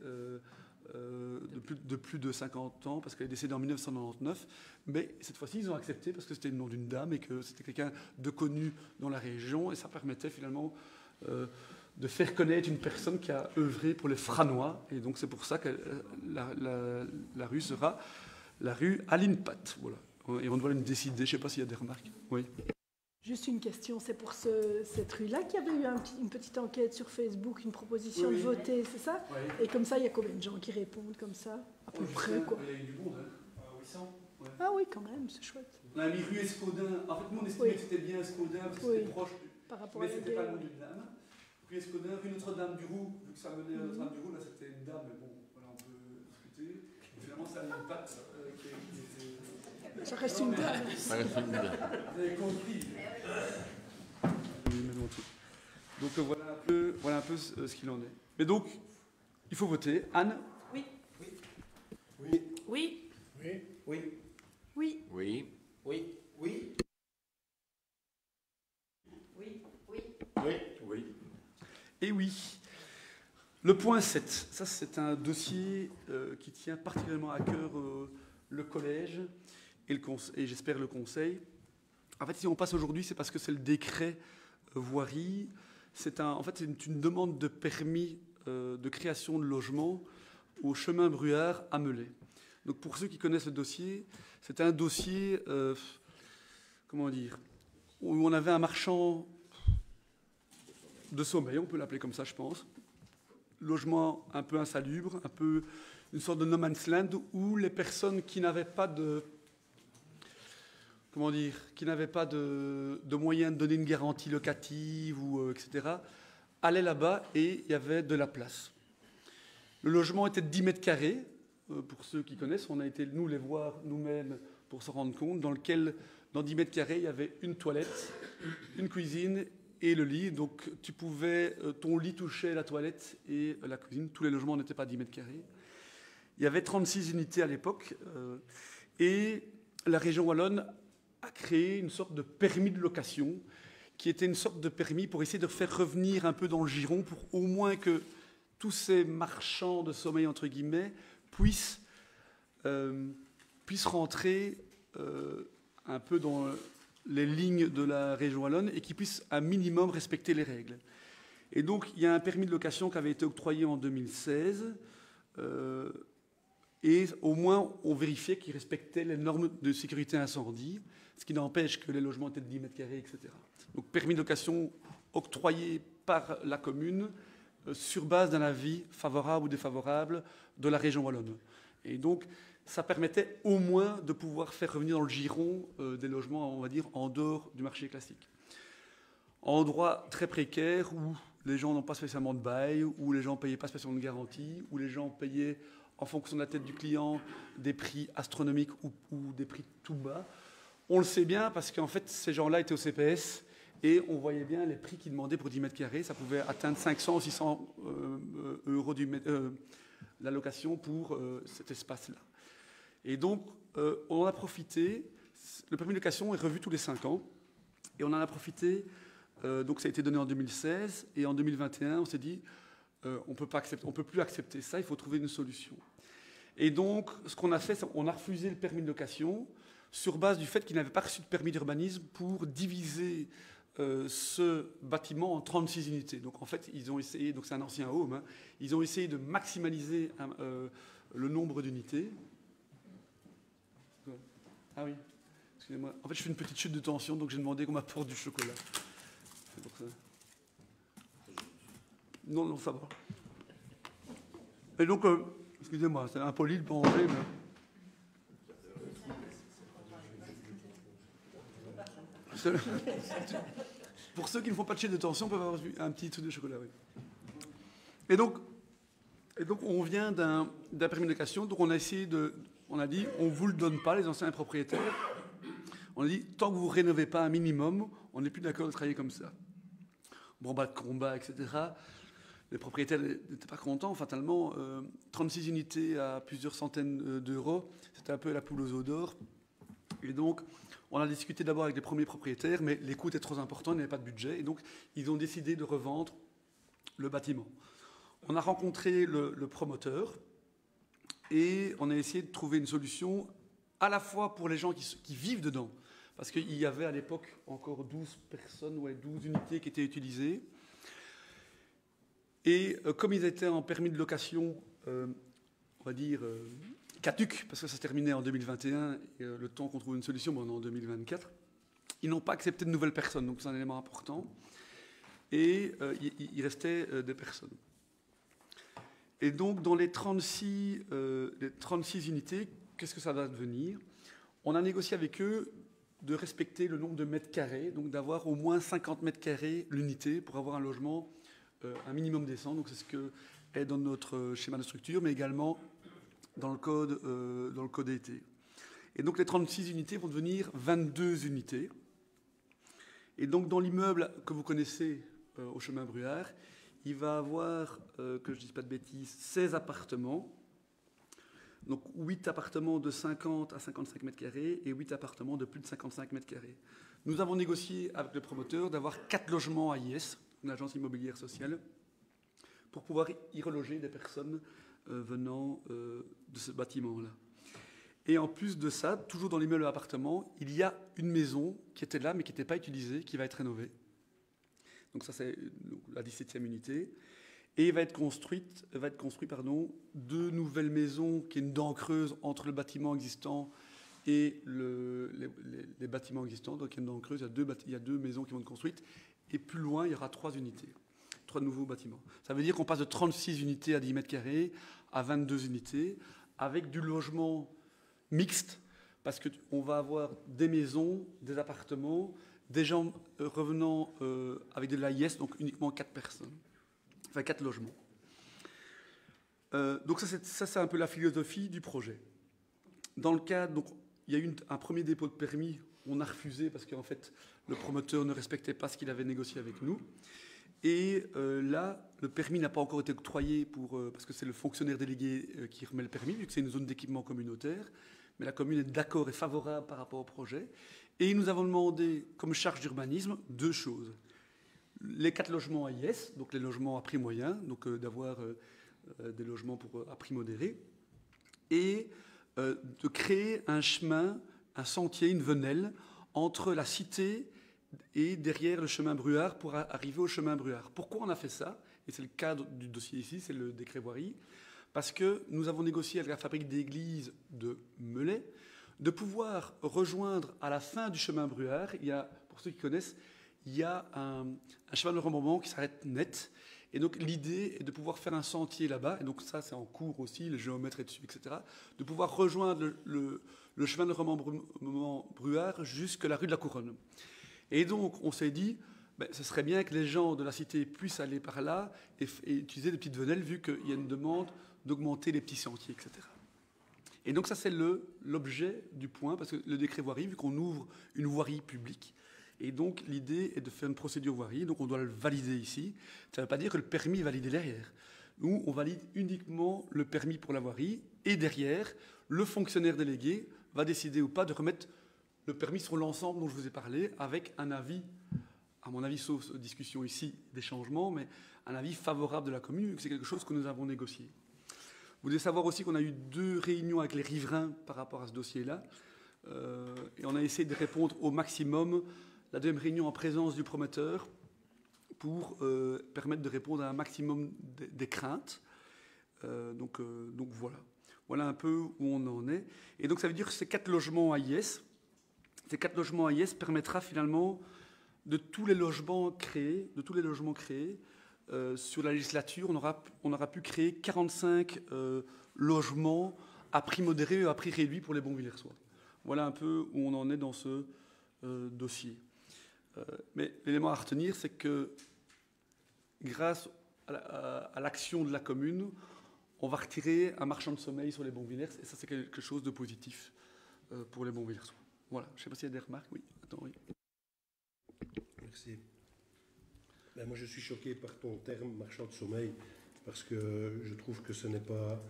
de plus de 50 ans, parce qu'elle est décédée en 1999. Mais cette fois-ci, ils ont accepté, parce que c'était le nom d'une dame et que c'était quelqu'un de connu dans la région. Et ça permettait finalement de faire connaître une personne qui a œuvré pour les Franois. Et donc c'est pour ça que la rue sera la rue Aline Pat. Voilà. Et on doit le décider. Je ne sais pas s'il y a des remarques. Oui. Juste une question, c'est pour cette rue-là qu'il y avait eu une petite enquête sur Facebook, une proposition de voter, c'est ça? Oui. Et comme ça, il y a combien de gens qui répondent comme ça? À peu près, quoi. Il y a eu du monde, hein. 800. Ouais. Ah oui, quand même, c'est chouette. On a mis rue Escaudin. En fait, nous, on estimait que c'était bien Escaudin, parce que c'était proche. Par rapport mais à c'était pas le nom d'une dame. Rue Escaudin, rue Notre-Dame-du-Roux, vu que ça menait à Notre-Dame-du-Roux, là, c'était une dame, mais bon, voilà, on peut discuter. Et finalement, ça a mis une patte qui était... Ça reste une dame. Vous avez compris. Donc voilà un peu ce qu'il en est. Mais donc, il faut voter. Anne? Oui. Oui. Oui. Oui. Oui. Oui. Oui. Oui. Oui. Oui. Oui. Oui. Oui. Et oui. Le point 7, ça c'est un dossier qui tient particulièrement à cœur le collège et j'espère le conseil. En fait, si on passe aujourd'hui, c'est parce que c'est le décret voirie. C'est une demande de permis de création de logement au chemin Bruard à Melay. Donc pour ceux qui connaissent le dossier, c'est un dossier, comment dire, où on avait un marchand de sommeil, on peut l'appeler comme ça, je pense. Logement un peu insalubre, un peu une sorte de no man's land où les personnes qui n'avaient pas de... Comment dire, qui n'avaient pas de moyens de donner une garantie locative, ou, etc., allaient là-bas et il y avait de la place. Le logement était de 10 mètres carrés. Pour ceux qui connaissent, on a été, nous, les voir nous-mêmes pour se rendre compte, dans lequel, dans 10 mètres carrés, il y avait une toilette, une cuisine et le lit. Donc, tu pouvais, ton lit touchait la toilette et la cuisine. Tous les logements n'étaient pas 10 mètres carrés. Il y avait 36 unités à l'époque. Et la région wallonne a créé une sorte de permis de location, qui était une sorte de permis pour essayer de faire revenir un peu dans le giron, pour au moins que tous ces marchands de sommeil, entre guillemets, puissent rentrer un peu dans les lignes de la région wallonne et qui puissent un minimum respecter les règles. Et donc, il y a un permis de location qui avait été octroyé en 2016, et au moins, on vérifiait qu'ils respectaient les normes de sécurité incendie, ce qui n'empêche que les logements étaient de 10 mètres carrés, etc. Donc, permis de location octroyé par la commune sur base d'un avis favorable ou défavorable de la région wallonne. Et donc, ça permettait au moins de pouvoir faire revenir dans le giron des logements, on va dire, en dehors du marché classique. En endroits très précaires où les gens n'ont pas spécialement de bail, où les gens ne payaient pas spécialement de garantie, où les gens payaient en fonction de la tête du client des prix astronomiques ou des prix tout bas. On le sait bien parce qu'en fait, ces gens-là étaient au CPS et on voyait bien les prix qu'ils demandaient pour 10 mètres carrés. Ça pouvait atteindre 500 ou 600 euros la location pour cet espace-là. Et donc, on en a profité. Le permis de location est revu tous les 5 ans. Et on en a profité. Donc, ça a été donné en 2016. Et en 2021, on s'est dit, on ne peut plus accepter ça. Il faut trouver une solution. Et donc, ce qu'on a fait, c'est qu'on a refusé le permis de location sur base du fait qu'ils n'avaient pas reçu de permis d'urbanisme pour diviser ce bâtiment en 36 unités. Donc, en fait, ils ont essayé, donc c'est un ancien home, hein, ils ont essayé de maximaliser le nombre d'unités. Ah oui, excusez-moi. En fait, je fais une petite chute de tension, donc j'ai demandé qu'on m'apporte du chocolat. C'est pour ça. Non, ça va. Et donc, excusez-moi, c'est impoli de manger, mais... Pour ceux qui ne font pas de chute de tension, peuvent avoir un petit truc de chocolat, oui. Et donc on vient d'un permis de location, donc on a essayé on a dit, on ne vous le donne pas, les anciens propriétaires. On a dit, tant que vous ne rénovez pas un minimum, on n'est plus d'accord de travailler comme ça. Bon, bas de combat, etc. Les propriétaires n'étaient pas contents, fatalement. 36 unités à plusieurs centaines d'euros, c'était un peu la poule aux œufs d'or. Et donc, on a discuté d'abord avec les premiers propriétaires, mais les coûts étaient trop importants, il n'y avait pas de budget. Et donc, ils ont décidé de revendre le bâtiment. On a rencontré le promoteur et on a essayé de trouver une solution à la fois pour les gens qui vivent dedans, parce qu'il y avait à l'époque encore 12 personnes, 12 unités qui étaient utilisées. Et comme ils étaient en permis de location, on va dire, caduc, parce que ça se terminait en 2021, et le temps qu'on trouve une solution, on est en 2024, ils n'ont pas accepté de nouvelles personnes, donc c'est un élément important. Et il restait des personnes. Et donc, dans les 36 unités, qu'est-ce que ça va devenir? On a négocié avec eux de respecter le nombre de mètres carrés, donc d'avoir au moins 50 mètres carrés l'unité pour avoir un logement un minimum décent. Donc, c'est ce que est dans notre schéma de structure, mais également dans le code ET. Et donc, les 36 unités vont devenir 22 unités. Et donc, dans l'immeuble que vous connaissez au chemin Bruard, il va avoir, que je ne dise pas de bêtises, 16 appartements. Donc 8 appartements de 50 à 55 mètres carrés et 8 appartements de plus de 55 mètres carrés. Nous avons négocié avec le promoteur d'avoir 4 logements à IS, une agence immobilière sociale, pour pouvoir y reloger des personnes venant de ce bâtiment-là. Et en plus de ça, toujours dans l'immeuble appartement, il y a une maison qui était là mais qui n'était pas utilisée, qui va être rénovée. Donc ça, c'est la 17e unité. Et il va être construit 2 nouvelles maisons, qui est une dent creuse entre le bâtiment existant et les bâtiments existants. Donc il y a une dent creuse, il y a 2 maisons qui vont être construites. Et plus loin, il y aura 3 unités, 3 nouveaux bâtiments. Ça veut dire qu'on passe de 36 unités à 10 mètres carrés à 22 unités, avec du logement mixte, parce qu'on va avoir des maisons, des appartements, des gens revenant avec de l'AIS, donc uniquement 4 personnes, enfin 4 logements. Donc ça, c'est un peu la philosophie du projet. Dans le cadre, donc, il y a eu un premier dépôt de permis, on a refusé parce qu'en fait, le promoteur ne respectait pas ce qu'il avait négocié avec nous. Et là, le permis n'a pas encore été octroyé parce que c'est le fonctionnaire délégué qui remet le permis, vu que c'est une zone d'équipement communautaire. mais la commune est d'accord et favorable par rapport au projet. Et nous avons demandé, comme charge d'urbanisme, 2 choses. Les 4 logements AIS, donc les logements à prix moyen, donc d'avoir des logements à prix modéré, et de créer un chemin, un sentier, une venelle entre la cité et derrière le chemin Bruard pour arriver au chemin Bruard. Pourquoi on a fait ça? Et c'est le cadre du dossier ici, c'est le décret voirie. Parce que nous avons négocié avec la fabrique d'églises de Melay de pouvoir rejoindre à la fin du chemin Bruard, il y a, pour ceux qui connaissent, il y a un chemin de remembrement qui s'arrête net. Et donc l'idée est de pouvoir faire un sentier là-bas, et donc ça c'est en cours aussi, le géomètre est dessus, etc., de pouvoir rejoindre le chemin de remembrement Bruard jusqu'à la rue de la Couronne. Et donc on s'est dit, ce serait bien que les gens de la cité puissent aller par là et utiliser des petites venelles, vu qu'il y a une demande d'augmenter les petits sentiers, etc. Et donc ça c'est l'objet du point, parce que le décret voirie, vu qu'on ouvre une voirie publique, et donc l'idée est de faire une procédure voirie, donc on doit le valider ici. Ça ne veut pas dire que le permis est validé derrière. Nous, on valide uniquement le permis pour la voirie, et derrière, le fonctionnaire délégué va décider ou pas de remettre le permis sur l'ensemble dont je vous ai parlé, avec un avis, à mon avis, sauf discussion ici des changements, mais un avis favorable de la commune, vu que c'est quelque chose que nous avons négocié. Vous devez savoir aussi qu'on a eu 2 réunions avec les riverains par rapport à ce dossier-là, et on a essayé de répondre au maximum. La 2e réunion en présence du promoteur pour permettre de répondre à un maximum des craintes. Donc voilà. Voilà un peu où on en est. Et donc ça veut dire que ces 4 logements AIS, permettra finalement de tous les logements créés, sur la législature, on aura pu créer 45 logements à prix modéré et à prix réduit pour les Bonvillersois. Voilà un peu où on en est dans ce dossier. Mais l'élément à retenir, c'est que grâce à l'action de la commune, on va retirer un marchand de sommeil sur les Bonvillers, et ça c'est quelque chose de positif pour les Bonvillersois. Voilà, je ne sais pas s'il y a des remarques. Oui, attends, oui. Merci. Moi je suis choqué par ton terme marchand de sommeil, parce que je trouve que ce n'est pas,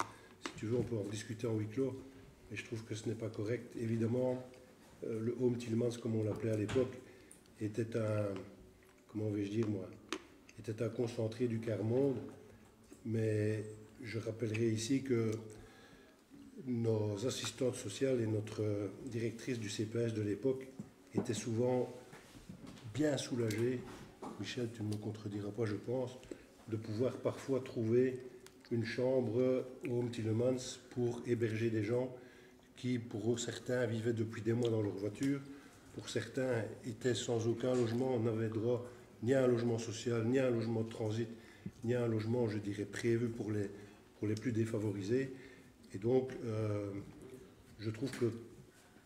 si tu veux on peut en discuter en huis clos, mais je trouve que ce n'est pas correct. Évidemment, le Home Tillmans, comme on l'appelait à l'époque, était un, comment vais-je dire moi, était un concentré du quart monde, mais je rappellerai ici que nos assistantes sociales et notre directrice du CPS de l'époque étaient souvent bien soulagées, Michel, tu ne me contrediras pas je pense, de pouvoir parfois trouver une chambre au Home Tillmans pour héberger des gens qui, pour certains, vivaient depuis des mois dans leur voiture. Pour certains, étaient sans aucun logement, n'avaient droit ni à un logement social, ni à un logement de transit, ni à un logement, je dirais, prévu pour les plus défavorisés. Et donc, je trouve que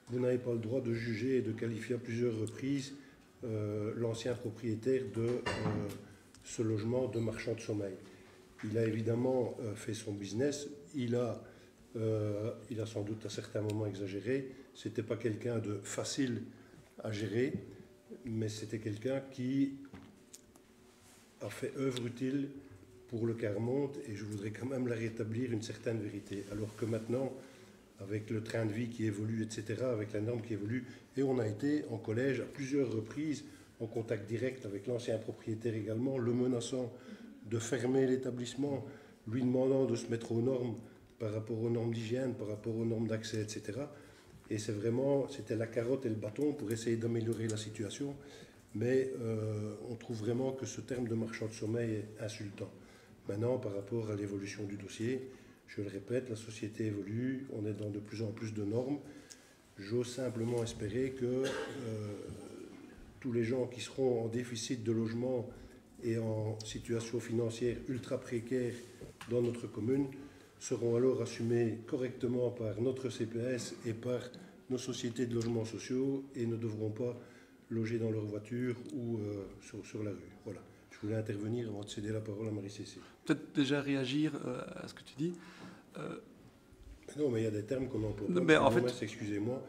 vous n'avez pas le droit de juger et de qualifier à plusieurs reprises l'ancien propriétaire de ce logement de marchand de sommeil. Il a évidemment fait son business, il a sans doute à certains moments exagéré. Ce n'était pas quelqu'un de facile à gérer, mais c'était quelqu'un qui a fait œuvre utile pour le quart-monde, et je voudrais quand même la rétablir une certaine vérité. Alors que maintenant, avec le train de vie qui évolue, etc., avec la norme qui évolue, et on a été en collège à plusieurs reprises en contact direct avec l'ancien propriétaire également, le menaçant de fermer l'établissement, lui demandant de se mettre aux normes par rapport aux normes d'hygiène, par rapport aux normes d'accès, etc. Et c'était la carotte et le bâton pour essayer d'améliorer la situation. Mais on trouve vraiment que ce terme de marchand de sommeil est insultant. Maintenant, par rapport à l'évolution du dossier, je le répète, la société évolue, on est dans de plus en plus de normes. J'ose simplement espérer que tous les gens qui seront en déficit de logement et en situation financière ultra précaire dans notre commune seront alors assumés correctement par notre CPS et par nos sociétés de logements sociaux et ne devront pas loger dans leur voiture ou sur la rue. Voilà. Je voulais intervenir avant de céder la parole à Marie-Cécile. Peut-être déjà réagir à ce que tu dis. Non, mais il y a des termes qu'on emploie pas. Mais en fait, excusez-moi,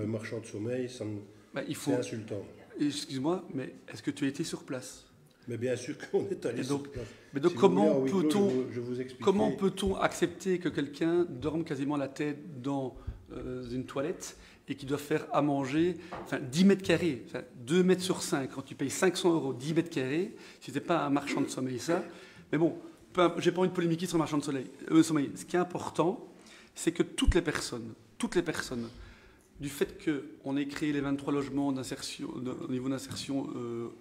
marchand de sommeil, c'est insultant. Excuse-moi, mais est-ce que tu as été sur place? Mais bien sûr qu'on est allé sur place. Mais donc, comment peut-on accepter que quelqu'un dorme quasiment la tête dans une toilette et qui doivent faire à manger 10 mètres carrés, 2 mètres sur 5, quand tu payes 500 €, 10 mètres carrés, si ce n'est pas un marchand de sommeil, ça. Mais bon, j'ai pas envie de polémiquer sur le marchand de sommeil. Ce qui est important, c'est que toutes les personnes, du fait qu'on ait créé les 23 logements d'insertion, au niveau d'insertion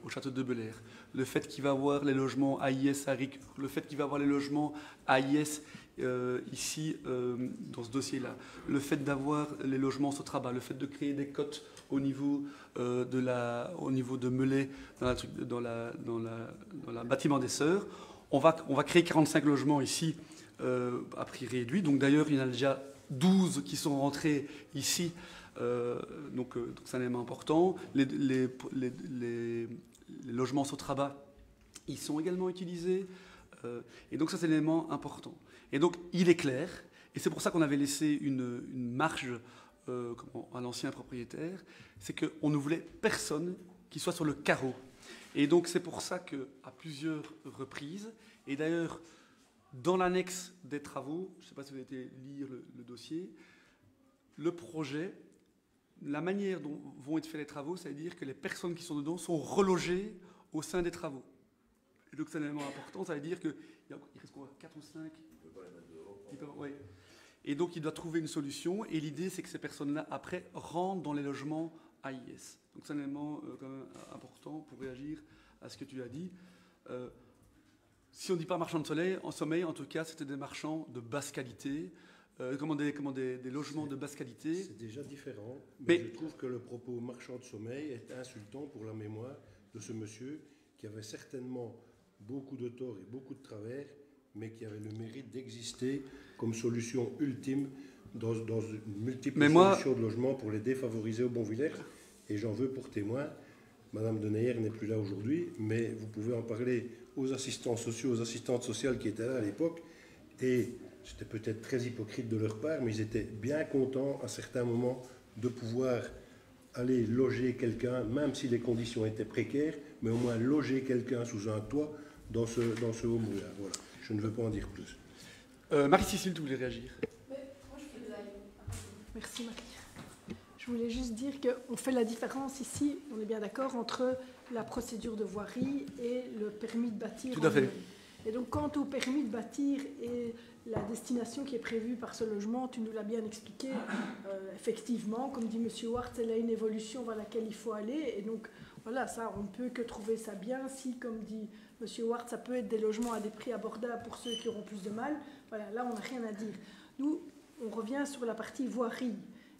au château de Belair, le fait qu'il va avoir les logements AIS à Ric, le fait qu'il va avoir les logements AIS ici, dans ce dossier-là, le fait d'avoir les logements Sotraba, le fait de créer des cotes au niveau de Melay, dans la bâtiment des Sœurs, on va créer 45 logements ici à prix réduit. Donc d'ailleurs, il y en a déjà 12 qui sont rentrés ici. Donc c'est un élément important. Les logements Sotraba, ils sont également utilisés. Et donc ça, c'est un élément important. Et donc, il est clair, et c'est pour ça qu'on avait laissé une marge à l'ancien propriétaire, c'est qu'on ne voulait personne qui soit sur le carreau. Et donc, c'est pour ça qu'à plusieurs reprises, et d'ailleurs, dans l'annexe des travaux, je ne sais pas si vous avez été lire le dossier, le projet, la manière dont vont être faits les travaux, ça veut dire que les personnes qui sont dedans sont relogées au sein des travaux. Et donc, c'est un élément important, ça veut dire qu'il reste quoi, 4 ou 5 ? Oui. Et donc, il doit trouver une solution. Et l'idée, c'est que ces personnes-là, après, rentrent dans les logements AIS. Donc, c'est un élément quand même important pour réagir à ce que tu as dit. Si on ne dit pas marchand de sommeil, en tout cas, c'était des marchands de basse qualité. Des logements de basse qualité. C'est déjà différent. Mais je trouve que le propos marchand de sommeil est insultant pour la mémoire de ce monsieur qui avait certainement beaucoup de torts et beaucoup de travers, mais qui avait le mérite d'exister comme solution ultime dans une multiple solution de logement pour les défavorisés au Bonvillers. Et j'en veux pour témoin, Madame Deneyer n'est plus là aujourd'hui, mais vous pouvez en parler aux assistants sociaux, aux assistantes sociales qui étaient là à l'époque. Et c'était peut-être très hypocrite de leur part, mais ils étaient bien contents à certains moments de pouvoir aller loger quelqu'un, même si les conditions étaient précaires, mais au moins loger quelqu'un sous un toit dans ce haut moulin. Voilà. Je ne veux pas en dire plus. Marie-Cécile, tu voulais réagir ? Merci Marie. Je voulais juste dire qu'on fait la différence ici, on est bien d'accord, entre la procédure de voirie et le permis de bâtir. Tout à fait. Et donc quant au permis de bâtir et la destination qui est prévue par ce logement, tu nous l'as bien expliqué, effectivement, comme dit M. Ward, c'est là une évolution vers laquelle il faut aller. Et donc voilà, ça, on ne peut que trouver ça bien si, comme dit M. Ward, ça peut être des logements à des prix abordables pour ceux qui auront plus de mal. Voilà, là, on n'a rien à dire. Nous, on revient sur la partie voirie.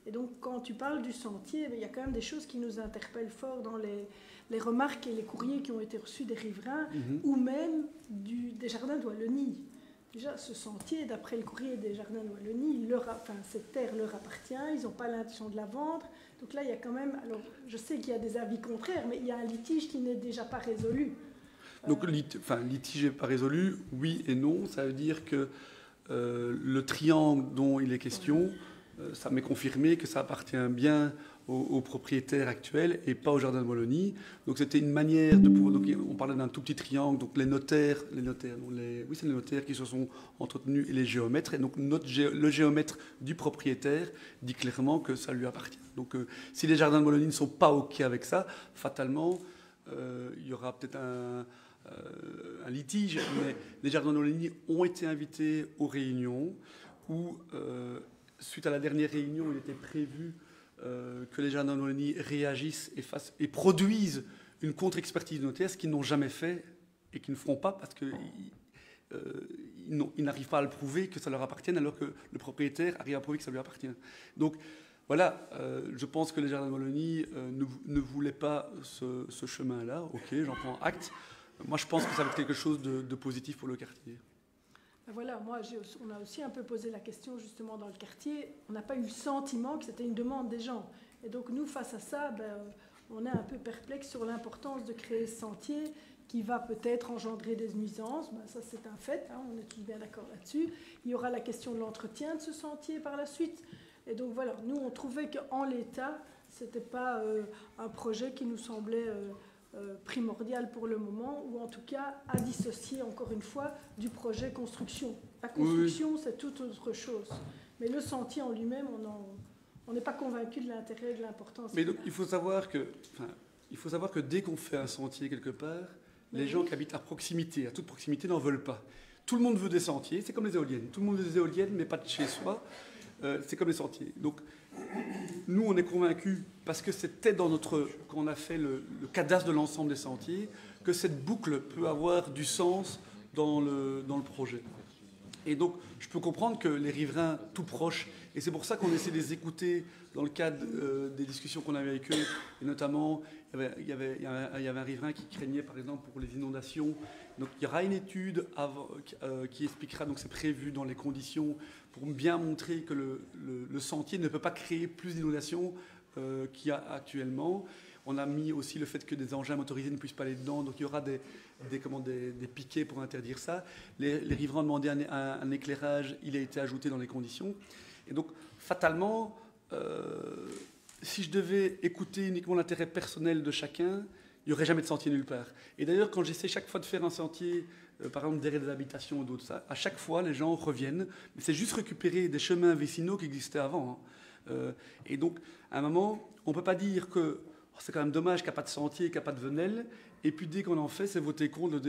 Et donc, quand tu parles du sentier, il y a quand même des choses qui nous interpellent fort dans les remarques et les courriers qui ont été reçus des riverains, ou même des jardins de Wallonie. Déjà, ce sentier, d'après le courrier des jardins de Wallonie, cette terre leur appartient, ils n'ont pas l'intention de la vendre. Donc là, il y a quand même... Alors, je sais qu'il y a des avis contraires, mais il y a un litige qui n'est déjà pas résolu. Donc, litige n'est pas résolu, oui et non. Ça veut dire que le triangle dont il est question, ça m'est confirmé que ça appartient bien au propriétaire actuel et pas au jardin de Wallonie. Donc c'était une manière de pouvoir... Donc on parlait d'un tout petit triangle, donc les notaires, oui c'est les notaires qui se sont entretenus et les géomètres. Et donc le géomètre du propriétaire dit clairement que ça lui appartient. Donc si les jardins de Wallonie ne sont pas OK avec ça, fatalement, il y aura peut-être un litige. Mais les jardins de Wallonie ont été invités aux réunions où, suite à la dernière réunion, il était prévu que les jardins de Wallonie réagissent et produisent une contre-expertise notaire, ce qu'ils n'ont jamais fait et qu'ils ne feront pas parce qu'ils n'arrivent pas à le prouver que ça leur appartienne alors que le propriétaire arrive à prouver que ça lui appartient. Donc voilà, je pense que les jardins de Wallonie ne voulaient pas ce chemin-là. Ok, j'en prends acte. Moi, je pense que ça va être quelque chose de positif pour le quartier. Voilà, on a aussi un peu posé la question justement dans le quartier. On n'a pas eu le sentiment que c'était une demande des gens. Et donc nous, face à ça, on est un peu perplexe sur l'importance de créer ce sentier qui va peut-être engendrer des nuisances. Ça, c'est un fait, hein, on est tous bien d'accord là-dessus. Il y aura la question de l'entretien de ce sentier par la suite. Et donc voilà, nous, on trouvait qu'en l'état, ce n'était pas un projet qui nous semblait... primordial pour le moment, ou en tout cas à dissocier encore une fois du projet construction. La construction, oui. C'est toute autre chose. Mais le sentier en lui-même, on n'est pas convaincu de l'intérêt et de l'importance. Mais donc, il faut savoir que dès qu'on fait un sentier quelque part, les gens qui habitent à proximité, à toute proximité, n'en veulent pas. Tout le monde veut des sentiers, c'est comme les éoliennes. Tout le monde veut des éoliennes, mais pas de chez soi. C'est comme les sentiers. Donc, nous, on est convaincus, parce que c'était dans notre... Quand on a fait le cadastre de l'ensemble des sentiers, que cette boucle peut avoir du sens dans le projet. Et donc, je peux comprendre que les riverains tout proches, et c'est pour ça qu'on essaie de les écouter dans le cadre des discussions qu'on avait avec eux, et notamment, il y avait un riverain qui craignait, par exemple, pour les inondations. Donc, il y aura une étude qui expliquera, donc c'est prévu dans les conditions, pour bien montrer que le sentier ne peut pas créer plus d'inondations qu'il y a actuellement. On a mis aussi le fait que des engins motorisés ne puissent pas aller dedans, donc il y aura des piquets pour interdire ça. Les riverains ont demandé un éclairage, il a été ajouté dans les conditions. Et donc, fatalement, si je devais écouter uniquement l'intérêt personnel de chacun, il n'y aurait jamais de sentier nulle part. Et d'ailleurs, quand j'essaie chaque fois de faire un sentier, par exemple derrière des habitations ou d'autres, ça, à chaque fois, les gens reviennent. Mais c'est juste récupérer des chemins vicinaux qui existaient avant. Et donc, à un moment, on ne peut pas dire que c'est quand même dommage qu'il n'y a pas de sentier, qu'il n'y a pas de venelle. Et puis dès qu'on en fait, c'est voter contre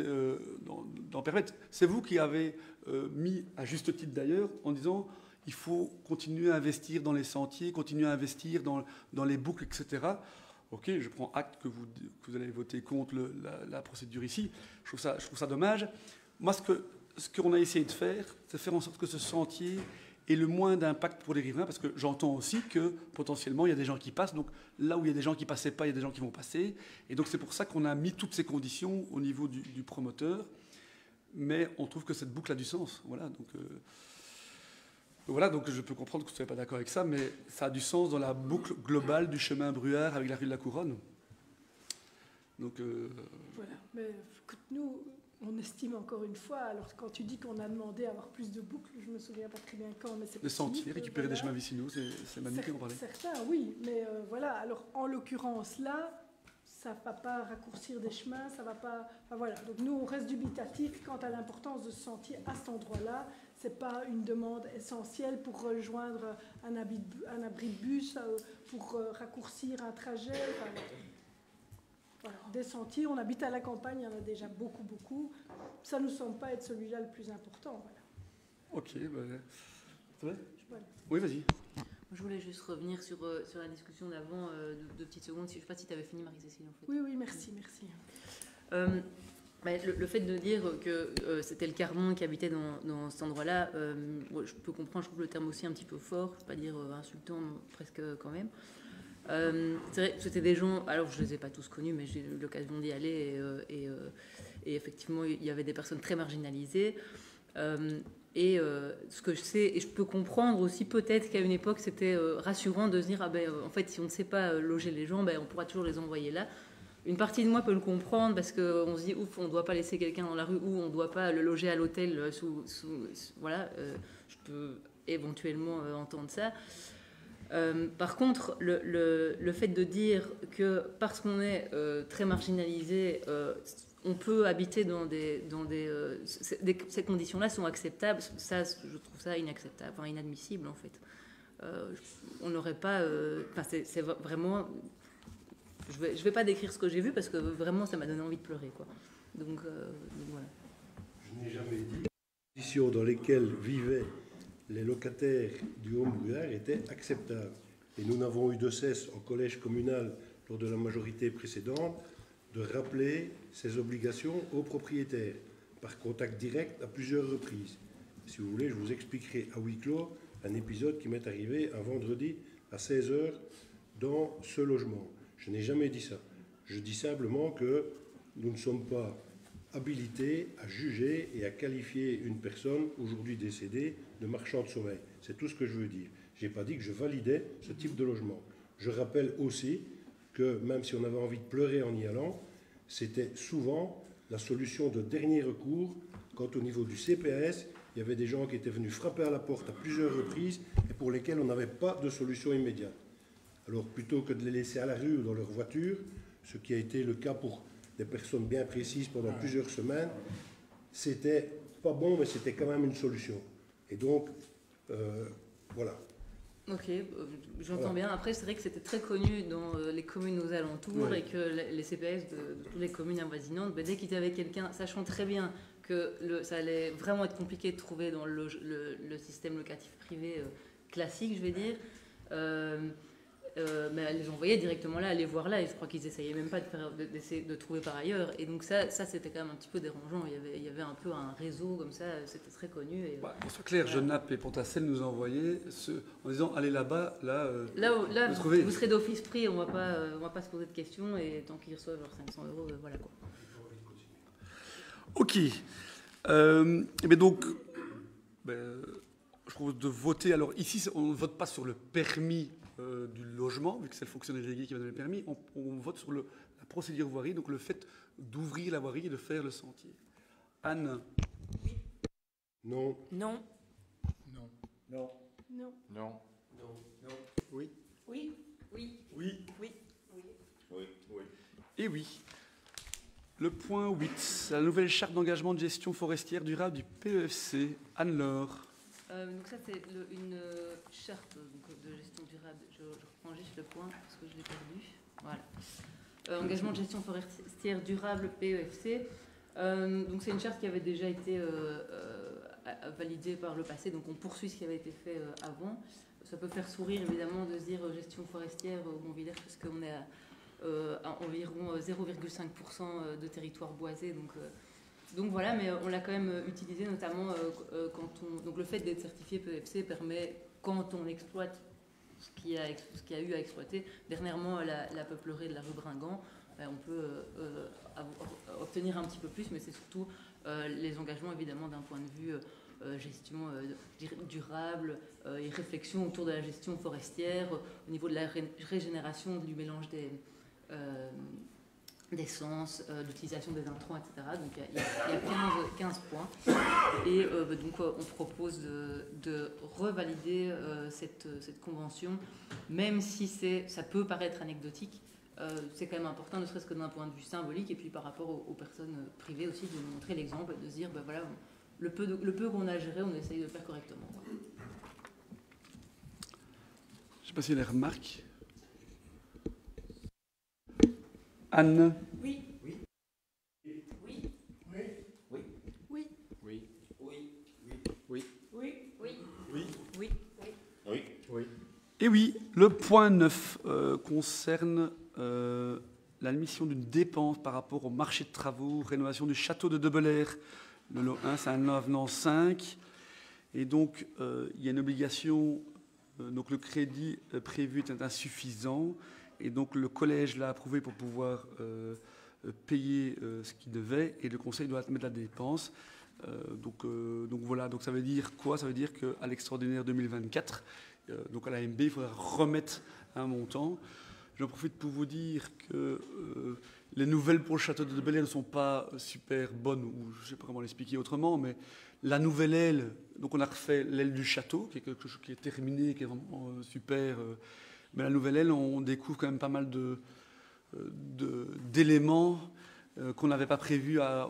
d'en permettre. C'est vous qui avez mis, à juste titre d'ailleurs, en disant il faut continuer à investir dans les sentiers, continuer à investir dans les boucles, etc. Ok, je prends acte que vous allez voter contre la procédure ici. Je trouve ça dommage. Moi, ce qu'on a essayé de faire, c'est faire en sorte que ce sentier ait le moins d'impact pour les riverains, parce que j'entends aussi que potentiellement il y a des gens qui passent. Donc là où il y a des gens qui ne passaient pas, il y a des gens qui vont passer. Et donc c'est pour ça qu'on a mis toutes ces conditions au niveau du promoteur. Mais on trouve que cette boucle a du sens. Voilà, donc je peux comprendre que vous ne soyez pas d'accord avec ça, mais ça a du sens dans la boucle globale du chemin Bruard avec la rue de la Couronne. Donc, Voilà, mais écoute, nous, on estime encore une fois, alors quand tu dis qu'on a demandé à avoir plus de boucles, je ne me souviens pas très bien quand, mais c'est les sentiers, récupérer des chemins vicinaux, c'est Manu qui en parlait. Certains, oui, mais voilà, alors en l'occurrence là, ça ne va pas raccourcir des chemins, ça ne va pas... Enfin, voilà, donc nous, on reste dubitatif quant à l'importance de ce sentier à cet endroit-là. Ce n'est pas une demande essentielle pour rejoindre un abri de bus, pour raccourcir un trajet. Enfin, voilà, des sentiers, on habite à la campagne, il y en a déjà beaucoup, beaucoup. Ça ne nous semble pas être celui-là le plus important. Voilà. Ok, ça va ? Oui, vas-y. Je voulais juste revenir sur la discussion d'avant, de petites secondes. Je ne sais pas si tu avais fini, Marie-Cécile, en fait. Oui, merci. Le fait de dire que c'était le Carmont qui habitait dans cet endroit-là, je peux comprendre, je trouve le terme aussi un petit peu fort, je ne vais pas dire insultant, presque quand même. C'est vrai que c'était des gens, alors je ne les ai pas tous connus, mais j'ai eu l'occasion d'y aller, et effectivement, il y avait des personnes très marginalisées. Ce que je sais, et je peux comprendre aussi peut-être qu'à une époque, c'était rassurant de se dire, en fait, si on ne sait pas loger les gens, on pourra toujours les envoyer là. Une partie de moi peut le comprendre parce qu'on se dit, ouf, on ne doit pas laisser quelqu'un dans la rue ou on ne doit pas le loger à l'hôtel voilà, je peux éventuellement entendre ça. Par contre, le fait de dire que parce qu'on est très marginalisé, on peut habiter ces conditions-là sont acceptables, ça, je trouve ça inacceptable, enfin inadmissible en fait. On n'aurait pas... c'est vraiment... Je vais pas décrire ce que j'ai vu parce que vraiment ça m'a donné envie de pleurer, quoi. Donc voilà. Je n'ai jamais dit que les conditions dans lesquelles vivaient les locataires du Haut-Bruard étaient acceptables. Et nous n'avons eu de cesse au collège communal lors de la majorité précédente de rappeler ces obligations aux propriétaires par contact direct à plusieurs reprises. Si vous voulez, je vous expliquerai à huis clos un épisode qui m'est arrivé un vendredi à 16h dans ce logement. Je n'ai jamais dit ça. Je dis simplement que nous ne sommes pas habilités à juger et à qualifier une personne aujourd'hui décédée de marchand de sommeil. C'est tout ce que je veux dire. Je n'ai pas dit que je validais ce type de logement. Je rappelle aussi que même si on avait envie de pleurer en y allant, c'était souvent la solution de dernier recours quand au niveau du CPAS, il y avait des gens qui étaient venus frapper à la porte à plusieurs reprises et pour lesquels on n'avait pas de solution immédiate. Alors plutôt que de les laisser à la rue ou dans leur voiture, ce qui a été le cas pour des personnes bien précises pendant plusieurs semaines, c'était pas bon, mais c'était quand même une solution. Et donc, voilà. Ok, j'entends bien. Après, c'est vrai que c'était très connu dans les communes aux alentours et que les CPS de toutes les communes avoisinantes, dès qu'ils avaient quelqu'un, sachant très bien que ça allait vraiment être compliqué de trouver dans le système locatif privé classique, je vais dire, mais elle les envoyait directement là, aller voir là, et je crois qu'ils essayaient même pas d'essayer de trouver par ailleurs. Et donc ça c'était quand même un petit peu dérangeant. Il y avait un peu un réseau comme ça, c'était très connu. Et, c'est clair, Genappe et Pontacelle nous envoyaient en disant allez là-bas, là vous serez d'office pris, on va pas se poser de questions, et tant qu'ils reçoivent leurs 500 €, voilà quoi. Ok. Et donc, je propose de voter. Alors ici, on ne vote pas sur le permis du logement, vu que c'est le fonctionnaire délégué qui va donner le permis. On vote sur la procédure voirie, donc le fait d'ouvrir la voirie et de faire le sentier. Anne? Oui. Non. Non. Non. Non. Non. Non. Non. Oui. Oui. Oui. Oui. Oui. Oui. Oui. Oui. Et oui. Le point 8, la nouvelle charte d'engagement de gestion forestière durable du PEFC. Anne-Laure. Donc ça, c'est une charte de gestion durable. Je reprends juste le point parce que je l'ai perdu. Voilà. Engagement de gestion forestière durable PEFC. Donc c'est une charte qui avait déjà été validée par le passé. Donc on poursuit ce qui avait été fait avant. Ça peut faire sourire évidemment de se dire gestion forestière au Montvillers parce qu'on est à environ 0,5% de territoire boisé. Donc voilà, mais on l'a quand même utilisé notamment quand donc le fait d'être certifié PEFC permet, quand on exploite ce qu'il y a eu à exploiter, dernièrement la peuplerie de la rue Bringand, on peut obtenir un petit peu plus, mais c'est surtout les engagements évidemment d'un point de vue gestion durable et réflexion autour de la gestion forestière, au niveau de la régénération du mélange d'essence, d'utilisation des intrants, etc. Donc il y a 15 points. Et donc on propose de revalider cette convention, même si ça peut paraître anecdotique. C'est quand même important, ne serait-ce que d'un point de vue symbolique, et puis par rapport aux personnes privées aussi, de montrer l'exemple, de se dire, voilà, le peu qu'on a géré, on essaye de le faire correctement. Je ne sais pas s'il y a des remarques. Anne? Oui. Oui. Oui. Oui. Oui. Oui. Oui. Oui. Oui. Oui. Oui. Oui. Oui. Oui. Et oui, le point 9 concerne l'admission d'une dépense par rapport au marché de travaux, rénovation du château de Debelair. Le lot 1, c'est un avenant 5. Et donc, il y a une obligation, donc le crédit prévu est insuffisant. Et donc, le collège l'a approuvé pour pouvoir payer ce qu'il devait. Et le conseil doit admettre la dépense. Donc voilà, donc ça veut dire quoi? Ça veut dire qu'à l'extraordinaire 2024, donc à l'AMB, il faudra remettre un montant. J'en profite pour vous dire que les nouvelles pour le château de Debelair ne sont pas super bonnes, ou je ne sais pas comment l'expliquer autrement, mais la nouvelle aile, donc on a refait l'aile du château, qui est quelque chose qui est terminé, qui est vraiment super, mais la nouvelle aile, on découvre quand même pas mal d'éléments qu'on n'avait pas prévus dans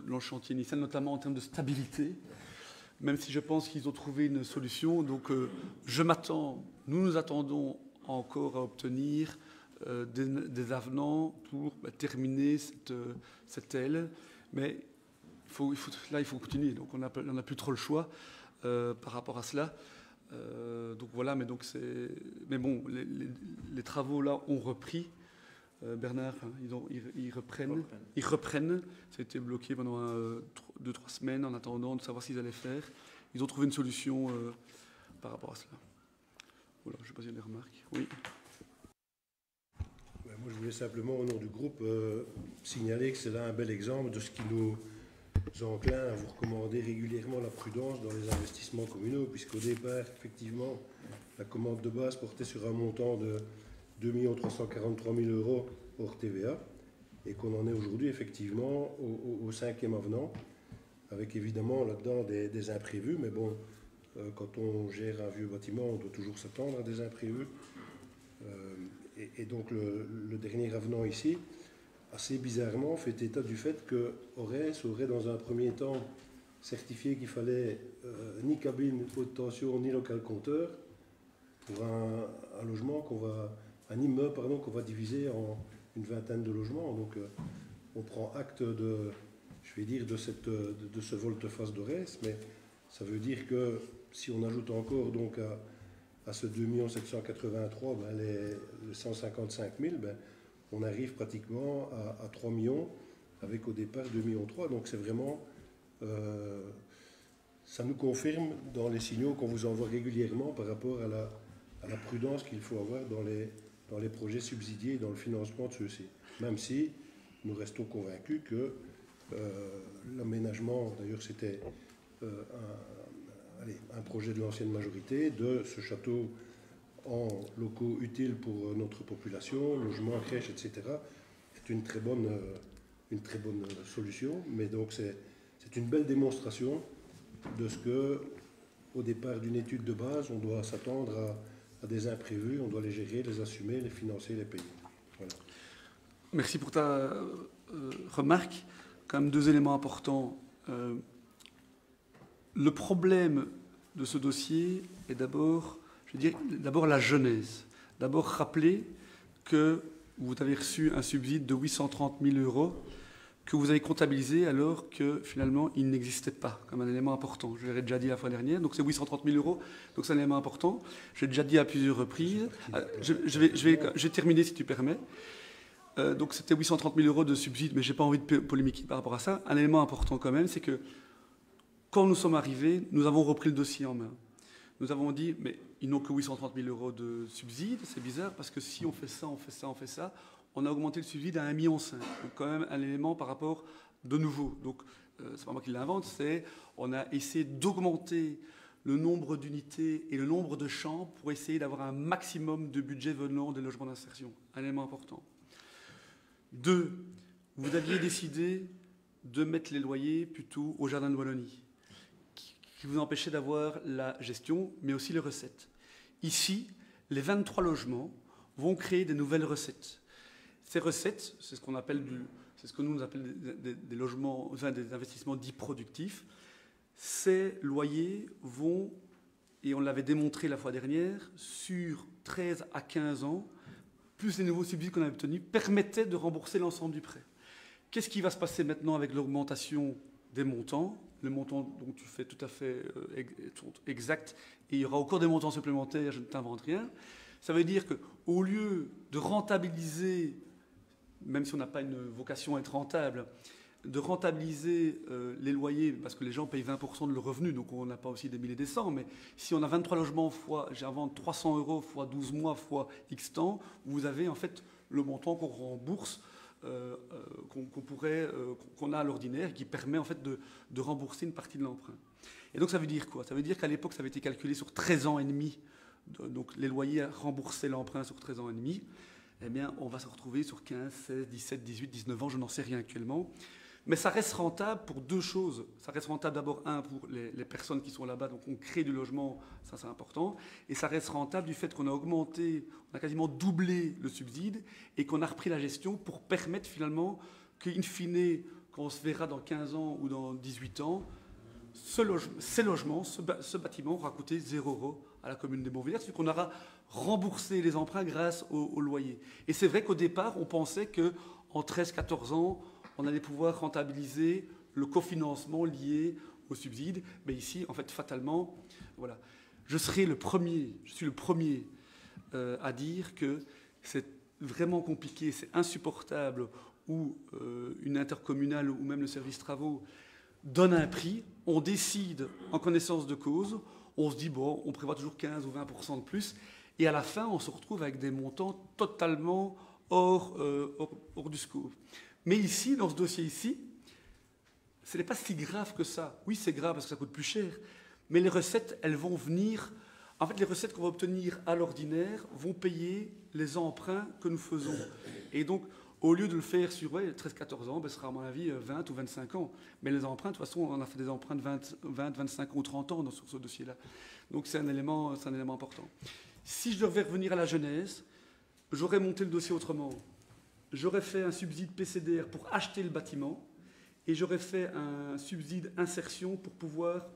le chantier initial, notamment en termes de stabilité, même si je pense qu'ils ont trouvé une solution. Donc nous nous attendons encore à obtenir des avenants pour terminer cette aile. Mais il faut continuer. Donc on n'a plus trop le choix par rapport à cela. Donc voilà, mais bon, les travaux là ont repris. Bernard, ils reprennent. Ça a été bloqué pendant 2-3 semaines en attendant de savoir ce qu'ils allaient faire. Ils ont trouvé une solution par rapport à cela. Voilà, je ne sais pas s'il y a des remarques. Oui. Moi, je voulais simplement, au nom du groupe, signaler que c'est là un bel exemple de ce qui nous enclin à vous recommander régulièrement la prudence dans les investissements communaux, puisqu'au départ, effectivement, la commande de base portait sur un montant de 2 343 000 € hors TVA, et qu'on en est aujourd'hui effectivement au 5e avenant, avec évidemment là-dedans des imprévus, mais bon, quand on gère un vieux bâtiment, on doit toujours s'attendre à des imprévus. Et donc le dernier avenant ici, assez bizarrement, fait état du fait que Orès aurait dans un premier temps certifié qu'il fallait ni cabine haute tension ni local compteur, pour un logement un immeuble qu'on va diviser en une vingtaine de logements. Donc on prend acte de ce volte-face d'Aurès, mais ça veut dire que si on ajoute encore donc à ce 2 783 000 les 155 000, on arrive pratiquement à 3 millions, avec au départ 2,3 millions. Donc c'est vraiment, ça nous confirme dans les signaux qu'on vous envoie régulièrement par rapport à la prudence qu'il faut avoir dans les projets subsidiés et dans le financement de ceux-ci. Même si nous restons convaincus que l'aménagement, d'ailleurs c'était un projet de l'ancienne majorité, de ce château en locaux utiles pour notre population, logement, crèche, etc., est une très bonne solution. Mais donc c'est une belle démonstration de ce que, au départ d'une étude de base, on doit s'attendre à des imprévus, on doit les gérer, les assumer, les financer, les payer. Voilà. Merci pour ta remarque. Quand même 2 éléments importants. Le problème de ce dossier est d'abord la genèse. D'abord rappeler que vous avez reçu un subside de 830 000 € que vous avez comptabilisé alors que finalement il n'existait pas comme un élément important. Je l'ai déjà dit la fois dernière, donc c'est 830 000 €, donc c'est un élément important. J'ai déjà dit à plusieurs reprises. Je vais terminer si tu permets. Donc c'était 830 000 € de subside, mais je n'ai pas envie de polémiquer par rapport à ça. Un élément important quand même, c'est que quand nous sommes arrivés, nous avons repris le dossier en main. Nous avons dit, mais ils n'ont que 830 000 € de subside, c'est bizarre, parce que si on fait ça, on a augmenté le subside à 1,5 million. Donc quand même un élément par rapport de nouveau. Donc c'est pas moi qui l'invente, on a essayé d'augmenter le nombre d'unités et le nombre de chambres pour essayer d'avoir un maximum de budget venant des logements d'insertion. Un élément important. 2, vous aviez décidé de mettre les loyers plutôt au Jardin de Wallonie, qui vous empêchait d'avoir la gestion, mais aussi les recettes. Ici, les 23 logements vont créer des nouvelles recettes. Ces recettes, c'est ce qu'on appelle c'est ce que nous appelons des logements, enfin des investissements dits productifs. Ces loyers vont, et on l'avait démontré la fois dernière, sur 13 à 15 ans, plus les nouveaux subsides qu'on avait obtenus, permettaient de rembourser l'ensemble du prêt. Qu'est-ce qui va se passer maintenant avec l'augmentation des montants? Le montant dont tu fais tout à fait exact, et il y aura encore des montants supplémentaires, je ne t'invente rien. Ça veut dire qu'au lieu de rentabiliser, même si on n'a pas une vocation à être rentable, de rentabiliser les loyers, parce que les gens payent 20% de leur revenu, donc on n'a pas aussi des milliers et des cents, mais si on a 23 logements fois, j'invente 300 € fois 12 mois fois X temps, vous avez en fait le montant qu'on rembourse, qu'on a à l'ordinaire, et qui permet en fait de rembourser une partie de l'emprunt. Et donc ça veut dire quoi? Ça veut dire qu'à l'époque, ça avait été calculé sur 13 ans et demi, donc les loyers remboursaient l'emprunt sur 13 ans et demi. Eh bien, on va se retrouver sur 15, 16, 17, 18, 19 ans, je n'en sais rien actuellement. Mais ça reste rentable pour 2 choses. Ça reste rentable d'abord, pour les personnes qui sont là-bas, donc on crée du logement, ça c'est important. Et ça reste rentable du fait qu'on a augmenté, on a quasiment doublé le subside et qu'on a repris la gestion pour permettre finalement qu'in fine, quand on se verra dans 15 ans ou dans 18 ans, ces logements, ce bâtiment aura coûté 0 € à la commune des Montvillers, c'est qu'on aura remboursé les emprunts grâce au loyer. Et c'est vrai qu'au départ, on pensait qu'en 13-14 ans, on allait pouvoir rentabiliser le cofinancement lié au subside. Mais ici, en fait, fatalement, voilà. Je suis le premier à dire que c'est vraiment compliqué, c'est insupportable où une intercommunale ou même le service travaux donne un prix, on décide en connaissance de cause, on se dit, bon, on prévoit toujours 15 ou 20% de plus, et à la fin, on se retrouve avec des montants totalement hors du scope. Mais ici, dans ce dossier ici, ce n'est pas si grave que ça. Oui, c'est grave parce que ça coûte plus cher, mais les recettes, elles vont venir... En fait, les recettes qu'on va obtenir à l'ordinaire vont payer les emprunts que nous faisons. Et donc, au lieu de le faire sur 13-14 ans, ce sera à mon avis 20 ou 25 ans. Mais les emprunts, de toute façon, on a fait des emprunts de 20, 25 ou 30 ans sur ce dossier-là. Donc c'est un élément important. Si je devais revenir à la genèse, j'aurais monté le dossier autrement. J'aurais fait un subside PCDR pour acheter le bâtiment et j'aurais fait un subside insertion pour pouvoir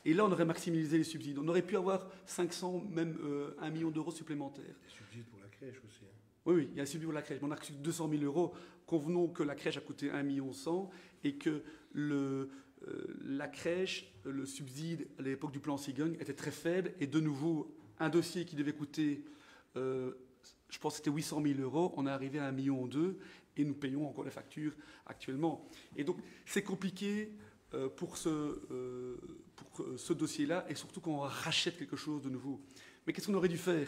Et là, on aurait maximisé les subsides. On aurait pu avoir 500, même 1 million d'euros supplémentaires. Des subsides pour la crèche aussi. Hein. Oui, il y a un subside pour la crèche. On a reçu 200 000 euros. Convenons que la crèche a coûté 1,1 million et que la crèche, le subside à l'époque du plan Cigogne était très faible. Et de nouveau, un dossier qui devait coûter, je pense que c'était 800 000 euros, on est arrivé à 1,2 million et nous payons encore les factures actuellement. Et donc, c'est compliqué pour ce dossier-là, et surtout quand on rachète quelque chose de nouveau. Mais qu'est-ce qu'on aurait dû faire?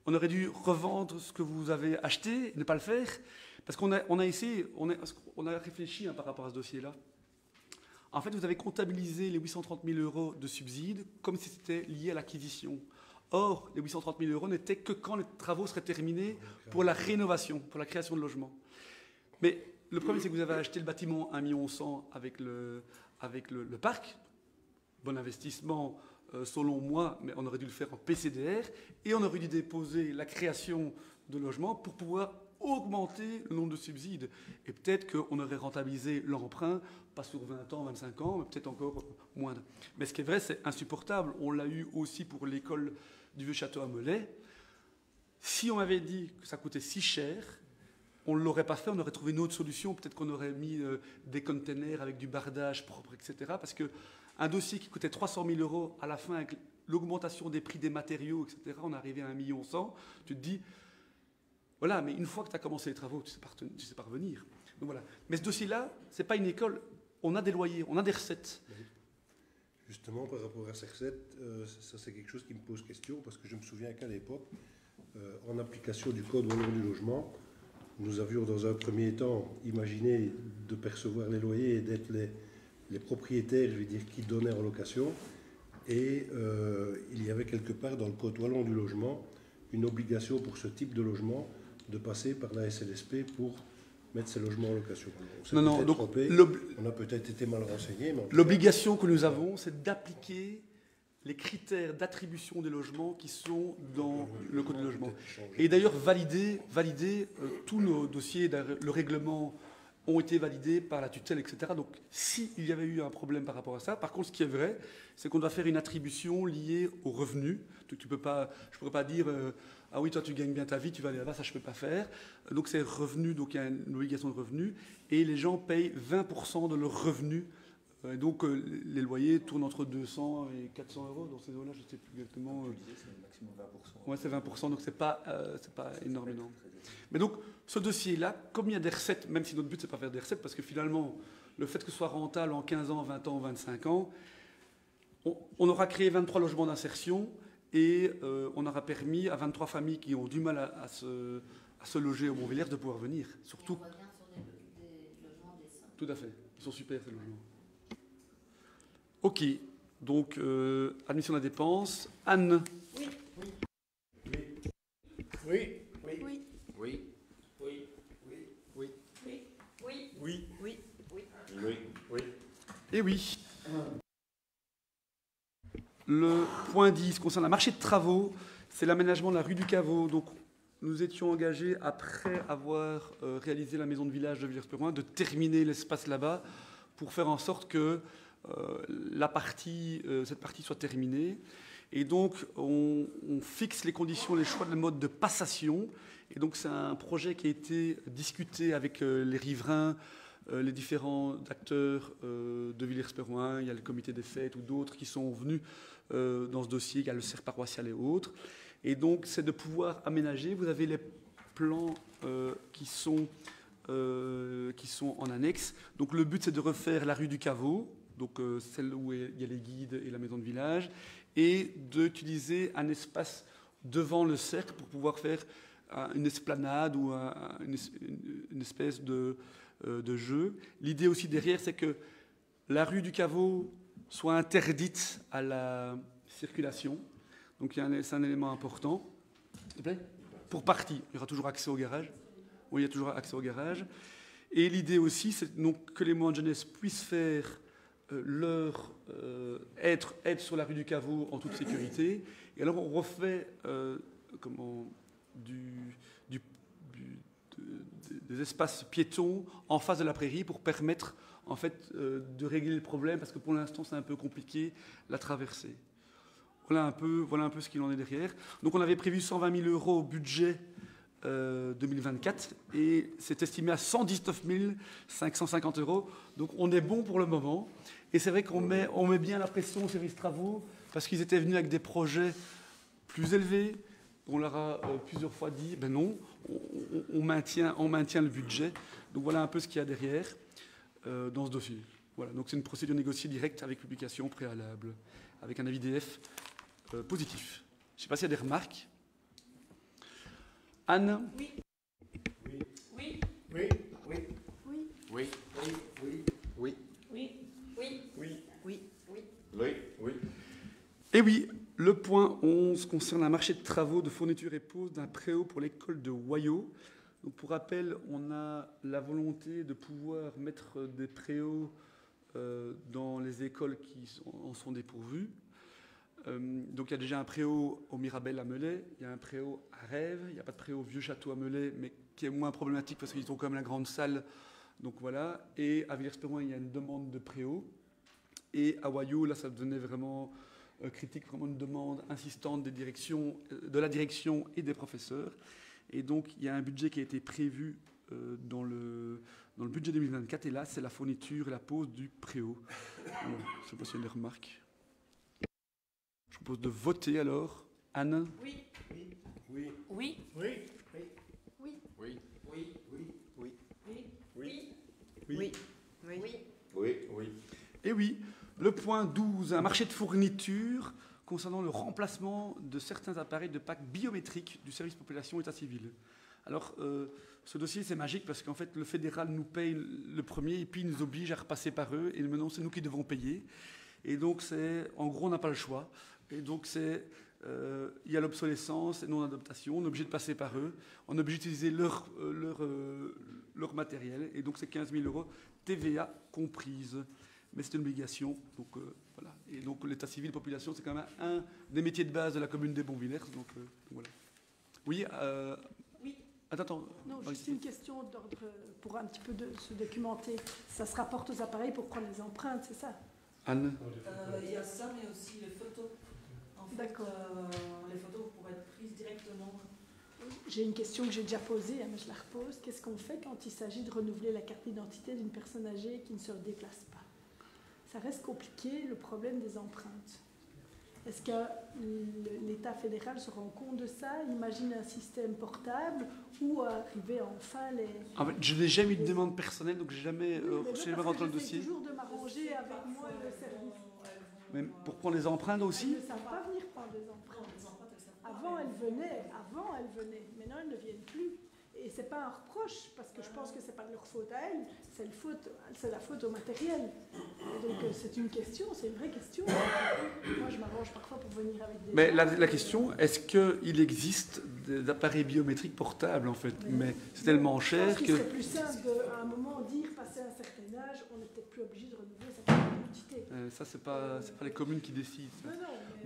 On aurait dû revendre ce que vous avez acheté, ne pas le faire, parce qu'on a essayé, on a réfléchi par rapport à ce dossier-là. En fait, vous avez comptabilisé les 830 000 euros de subsides comme si c'était lié à l'acquisition. Or, les 830 000 euros n'étaient que quand les travaux seraient terminés pour la rénovation, pour la création de logements. Mais le problème, c'est que vous avez acheté le bâtiment 1,1 million avec le parc. Bon investissement, selon moi, mais on aurait dû le faire en PCDR. Et on aurait dû déposer la création de logements pour pouvoir augmenter le nombre de subsides. Et peut-être qu'on aurait rentabilisé l'emprunt, pas sur 20 ans, 25 ans, mais peut-être encore moindre. Mais ce qui est vrai, c'est insupportable. On l'a eu aussi pour l'école du Vieux-Château à Melay. Si on m'avait dit que ça coûtait si cher, on ne l'aurait pas fait, on aurait trouvé une autre solution. Peut-être qu'on aurait mis des containers avec du bardage propre, etc. Parce qu'un dossier qui coûtait 300 000 euros, à la fin, avec l'augmentation des prix des matériaux, etc., on est arrivé à 1,1 million. Tu te dis, voilà, mais une fois que tu as commencé les travaux, tu sais pas revenir. Donc voilà. Mais ce dossier-là, ce n'est pas une école. On a des loyers, on a des recettes. Justement, par rapport à ces recettes, ça c'est quelque chose qui me pose question, parce que je me souviens qu'à l'époque, en application du Code wallon du logement, nous avions dans un premier temps imaginé de percevoir les loyers et d'être les propriétaires, je vais dire, qui donnaient en location. Et il y avait quelque part dans le Code wallon du logement une obligation pour ce type de logement de passer par la SLSP pour mettre ces logements en location. Non, donc on a peut-être été mal renseigné. L'obligation que nous avons, c'est d'appliquer les critères d'attribution des logements qui sont dans le Code du logement. Et d'ailleurs, valider tous nos dossiers, le règlement ont été validés par la tutelle, etc. Donc, s'il y avait eu un problème par rapport à ça, par contre, ce qui est vrai, c'est qu'on doit faire une attribution liée aux revenus. Je ne pourrais pas dire ah oui, toi, tu gagnes bien ta vie, tu vas aller là-bas, ça, je ne peux pas faire. Donc, c'est revenu, donc il y a une obligation de revenus. Et les gens payent 20% de leurs revenus. Et donc, les loyers tournent entre 200 et 400 euros. Dans ces zones-là, je ne sais plus exactement. C'est maximum 20%. Oui, c'est 20%, donc ce n'est pas énorme. Mais donc, ce dossier-là, comme il y a des recettes, même si notre but, ce n'est pas faire des recettes, parce que finalement, le fait que ce soit rentable en 15 ans, 20 ans, 25 ans, on aura créé 23 logements d'insertion et on aura permis à 23 familles qui ont du mal à se loger au Bonvillers de pouvoir venir. Surtout. Et on revient sur des logements décents. Tout à fait. Ils sont super, ces logements. OK. Donc, admission de la dépense. Anne. Oui. Oui. Oui. Oui. Oui. Oui. Oui. Oui. Oui. Oui. Oui. Et oui. Le point 10 concerne un marché de travaux. C'est l'aménagement de la rue du Caveau. Donc, nous étions engagés, après avoir réalisé la maison de village de Villers-Perouin, de terminer l'espace là-bas pour faire en sorte que cette partie soit terminée. Et donc, on fixe les conditions, les choix de mode de passation. Et donc, c'est un projet qui a été discuté avec les riverains, les différents acteurs de Villers-Perouin. Il y a le comité des fêtes ou d'autres qui sont venus dans ce dossier. Il y a le cercle paroissial et autres. Et donc, c'est de pouvoir aménager. Vous avez les plans qui sont en annexe. Donc, le but, c'est de refaire la rue du Caveau, donc celle où il y a les guides et la maison de village, et d'utiliser un espace devant le cercle pour pouvoir faire une esplanade ou une espèce de jeu. L'idée aussi derrière, c'est que la rue du Caveau soit interdite à la circulation. Donc c'est un élément important. S'il te plaît ? Pour partie, il y aura toujours accès au garage. Oui, il y a toujours accès au garage. Et l'idée aussi, c'est donc que les mouvements de jeunesse puissent faire être sur la rue du Caveau en toute sécurité. Et alors on refait des espaces piétons en face de la prairie pour permettre en fait, de régler le problème, parce que pour l'instant, c'est un peu compliqué, la traversée. Voilà un peu ce qu'il en est derrière. Donc on avait prévu 120 000 € au budget 2024 et c'est estimé à 119 550 €. Donc on est bon pour le moment. Et c'est vrai qu'on met bien la pression au service travaux parce qu'ils étaient venus avec des projets plus élevés. On leur a plusieurs fois dit, ben non, on maintient le budget. Donc voilà un peu ce qu'il y a derrière dans ce dossier. Voilà, donc c'est une procédure négociée directe avec publication préalable, avec un avis DF positif. Je ne sais pas s'il y a des remarques. Anne? Oui. Oui. Oui. Oui. Oui. Oui. Oui. Oui. Oui. Oui. Oui. Oui. Oui. Oui. Oui. Et oui, le point 11 concerne un marché de travaux de fourniture et pose d'un préau pour l'école de Wayo. Donc pour rappel, on a la volonté de pouvoir mettre des préaux dans les écoles qui en sont dépourvues. Donc il y a déjà un préau au Mirabel à Melay, il y a un préau à Rêves, il n'y a pas de préau au Vieux Château à Melay, mais qui est moins problématique parce qu'ils ont quand même la grande salle. Donc voilà. Et à Villers-Perroin, il y a une demande de préau. Et à Wayo, là, ça devenait vraiment critique, vraiment une demande insistante de la direction et des professeurs. Et donc il y a un budget qui a été prévu dans le budget 2024. Et là, c'est la fourniture et la pose du préau. Je ne sais pas s'il y a des remarques. Je vous propose de voter alors. Anne? Oui. Oui. Oui. Oui. Oui. Oui. Oui. Oui. Oui. Oui. Oui. Oui. Oui. Et oui, le point 12, un marché de fourniture concernant le remplacement de certains appareils de plaques biométriques du service population état civil. Alors, ce dossier, c'est magique parce qu'en fait, le fédéral nous paye le premier et puis il nous oblige à repasser par eux. Et maintenant, c'est nous qui devons payer. Et donc, en gros, on n'a pas le choix. Et donc, il y a l'obsolescence et non-adaptation. On est obligé de passer par eux. On est obligé d'utiliser leur matériel. Et donc, c'est 15 000 €, TVA comprise. Mais c'est une obligation. Donc, voilà. Et donc, l'état civil, population, c'est quand même un des métiers de base de la commune des Bonvillers. Donc, voilà. Oui. Oui. Attends. Non, juste une question d'ordre pour un petit peu se documenter. Ça se rapporte aux appareils pour prendre les empreintes, c'est ça? Anne? Il y a ça, mais aussi les photos. En fait, D'accord. les photos pourraient être prises directement. J'ai une question que j'ai déjà posée, mais je la repose. Qu'est-ce qu'on fait quand il s'agit de renouveler la carte d'identité d'une personne âgée qui ne se déplace pas? Ça reste compliqué, le problème des empreintes. Est-ce que l'État fédéral se rend compte de ça? Imagine un système portable ou arriver enfin les... En fait, je n'ai jamais eu de demande personnelle, donc je n'ai jamais rentré dans le dossier. J'essaie toujours de m'arranger avec moi et le service. Même pour prendre les empreintes Elles aussi? ne savent pas venir prendre des empreintes. Avant, elles venaient. Maintenant, elles ne viennent plus. Et ce n'est pas un reproche, parce que je pense que ce n'est pas de leur faute à elles, c'est la faute au matériel. Et donc, c'est une question, c'est une vraie question. Moi, je m'arrange parfois pour venir avec des... Mais la question, est-ce qu'il existe des appareils biométriques portables, en fait? Mais c'est tellement cher Je pense qu'il serait plus simple à un moment dire, passer un certain âge, on n'est peut-être plus obligé de renouveler sa carte d'identité. Ça, c'est pas les communes qui décident. Non,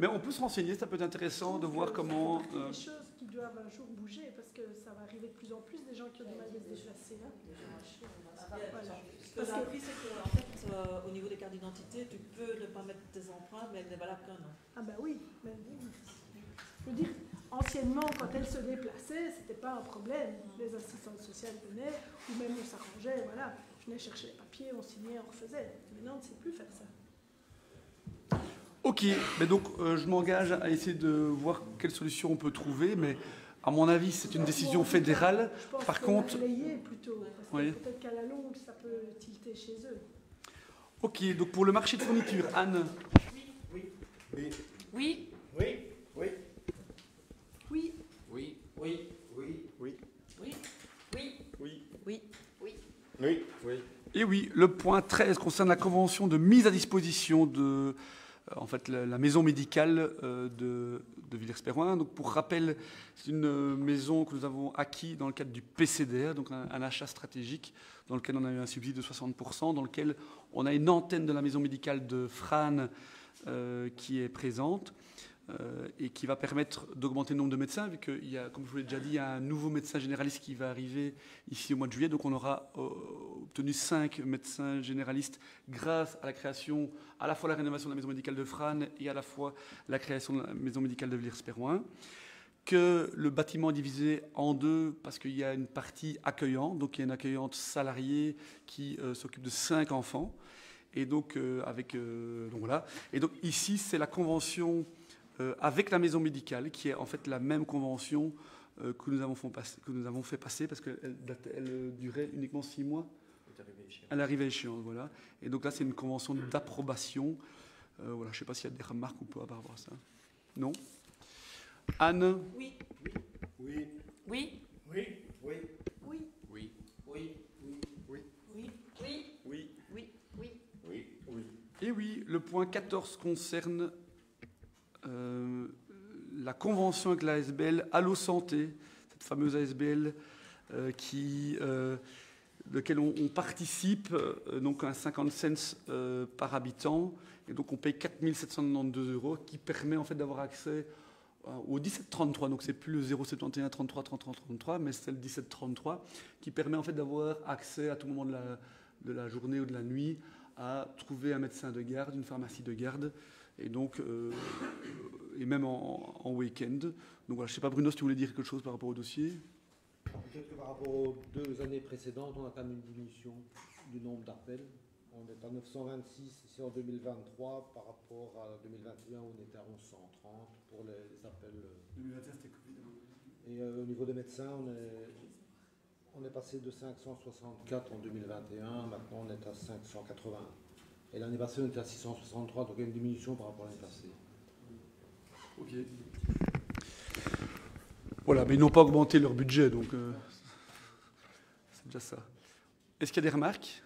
Mais on peut se renseigner, ça peut être intéressant de voir comment... Il y a des choses qui doivent un jour bouger, parce que ça va arriver de plus en plus des gens qui ont du mal de se déplacer. Hein. Voilà. Ce que j'ai appris, c'est qu'en fait, au niveau des cartes d'identité, tu peux ne pas mettre tes empreintes, mais elles ne valent qu'un an. Ah ben oui. Mais, je veux dire, anciennement, quand elles se déplaçaient, c'était pas un problème. Les assistantes sociales venaient, ou même on s'arrangeait, voilà. Je venais chercher les papiers, on signait, on refaisait. Maintenant, on ne sait plus faire ça. Ok, mais donc je m'engage à essayer de voir quelle solution on peut trouver, mais à mon avis, c'est une décision fédérale. Je pense Par que contre... relayer plutôt, parce que Oui. peut-être qu'à la longue, ça peut tilter chez eux. Ok, donc pour le marché de fourniture, Anne? Oui. Oui. Oui. Oui. Oui, Oui. Oui. Oui. Oui. Oui. Oui. Oui. Oui. Oui. Oui. Et oui, le point 13 concerne la convention de mise à disposition de la maison médicale de Villers-Perroin. Donc pour rappel, c'est une maison que nous avons acquise dans le cadre du PCDR, donc un achat stratégique dans lequel on a eu un subside de 60%, dans lequel on a une antenne de la maison médicale de Frane qui est présente. et qui va permettre d'augmenter le nombre de médecins, vu qu'il y a, comme je vous l'ai déjà dit, il y a un nouveau médecin généraliste qui va arriver ici au mois de juillet. Donc on aura obtenu 5 médecins généralistes grâce à la création, à la fois la rénovation de la maison médicale de Frasnes et à la fois la création de la maison médicale de Villers-Perroin. Que le bâtiment est divisé en deux parce qu'il y a une partie accueillante, donc il y a une accueillante salariée qui s'occupe de 5 enfants. Et donc, donc voilà. Et donc ici, c'est la convention avec la maison médicale, qui est en fait la même convention que nous avons fait passer, parce qu'elle durait uniquement 6 mois. Elle arrivait à échéance, voilà. Et donc là, c'est une convention d'approbation. Voilà, je ne sais pas s'il y a des remarques ou pas par rapport à ça. Non ? Anne ? Oui. Oui. Oui. Oui. Oui. Oui. Oui. Oui. Oui. Oui. Oui. Oui. Oui. Oui. Oui. Et oui, le point 14 concerne la convention avec la ASBL Allo Santé, cette fameuse ASBL de on participe, donc à 50 cents par habitant, et donc on paye 4 792 €, qui permet en fait d'avoir accès au 1733, donc c'est plus le 071 33 33 33, mais c'est le 1733, qui permet en fait d'avoir accès à tout moment de la journée ou de la nuit à trouver un médecin de garde, une pharmacie de garde, et donc et même en week-end. Donc voilà, je ne sais pas, Bruno, si tu voulais dire quelque chose par rapport au dossier. Peut-être que par rapport aux 2 années précédentes, on a quand même une diminution du nombre d'appels. On est à 926 ici en 2023, par rapport à 2021 où on était à 1130 pour les appels. 2021, c'était Covid. Et au niveau des médecins, on est passé de 564 en 2021, maintenant on est à 580. Et l'année passée, on était à 663, donc il y a une diminution par rapport à l'année passée. Ok. Voilà, mais ils n'ont pas augmenté leur budget, donc c'est déjà ça. Est-ce qu'il y a des remarques ?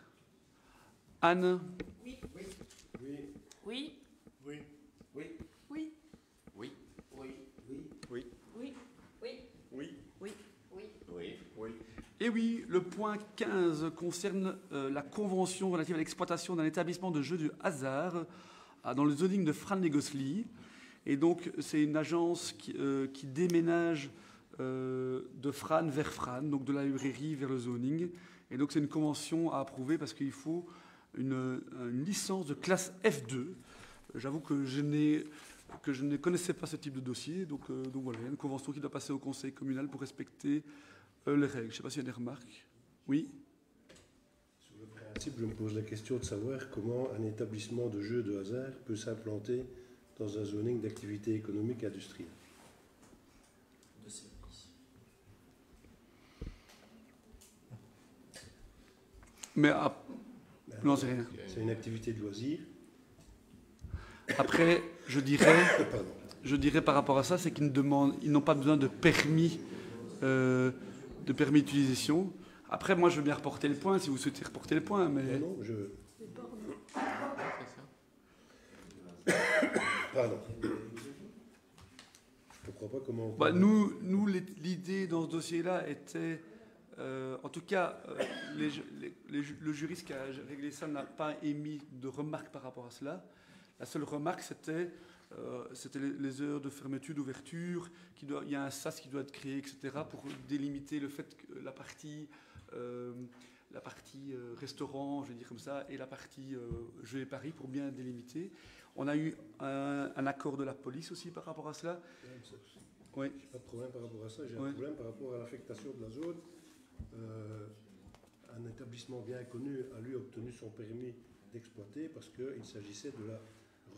Anne ? Oui. Oui. Oui. Oui. Oui. Oui. Oui. Oui. Oui. Oui. Oui. Oui. Oui. Oui. Et oui, le point 15 concerne la convention relative à l'exploitation d'un établissement de jeux de hasard dans le zoning de Frasnes-les-Gosselies. Et donc, c'est une agence qui déménage de Frasnes vers Frasnes, donc de la librairie vers le zoning. Et donc, c'est une convention à approuver parce qu'il faut une licence de classe F2. J'avoue que je ne connaissais pas ce type de dossier. Donc voilà, il y a une convention qui doit passer au conseil communal pour respecter les règles. Je ne sais pas s'il y a des remarques. Oui ? Sur le principe, je me pose la question de savoir comment un établissement de jeux de hasard peut s'implanter dans un zoning d'activité économique et industrielle. De service. Mais non, c'est rien. C'est une activité de loisir. Après, je dirais par rapport à ça, c'est qu'ils n'ont pas besoin de permis d'utilisation. Après, moi, je veux bien reporter le point, si vous souhaitez reporter le point, mais... Non, Pardon. Je ne crois pas comment... Nous, l'idée dans ce dossier-là était... en tout cas, le juriste qui a réglé ça n'a pas émis de remarques par rapport à cela. La seule remarque, c'était les heures de fermeture, d'ouverture. Il y a un SAS qui doit être créé, etc., pour délimiter le fait que la partie restaurant, je vais dire comme ça, et la partie jeux et paris, pour bien délimiter. On a eu un accord de la police aussi par rapport à cela. Oui. J'ai pas de problème par rapport à ça. J'ai un problème par rapport à l'affectation de la zone. Un établissement bien connu a lui obtenu son permis d'exploiter parce qu'il s'agissait de la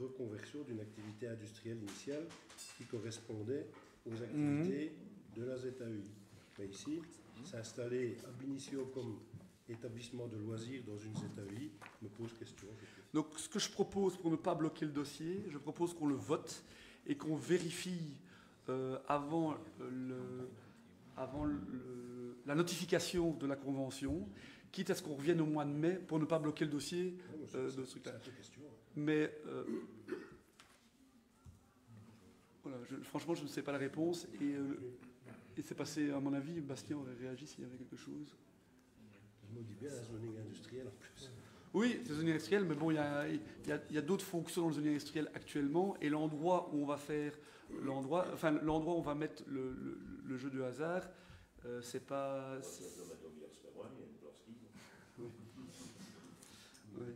reconversion d'une activité industrielle initiale qui correspondait aux activités de la ZAUI. Mais ici, s'installer ab initio comme établissement de loisirs dans une ZAUI me pose question. Donc ce que je propose pour ne pas bloquer le dossier, je propose qu'on le vote et qu'on vérifie avant la notification de la convention, quitte à ce qu'on revienne au mois de mai pour ne pas bloquer le dossier de ce truc-là. Mais voilà, franchement, je ne sais pas la réponse et c'est passé, à mon avis, Bastien aurait réagi s'il y avait quelque chose. Je me dis bien un zoning industriel en plus. Oui, c'est zone industrielle, mais bon, il y a d'autres fonctions dans le zone industrielle actuellement, et l'endroit où on va faire l'endroit où on va mettre le jeu de hasard, c'est pas. Oui.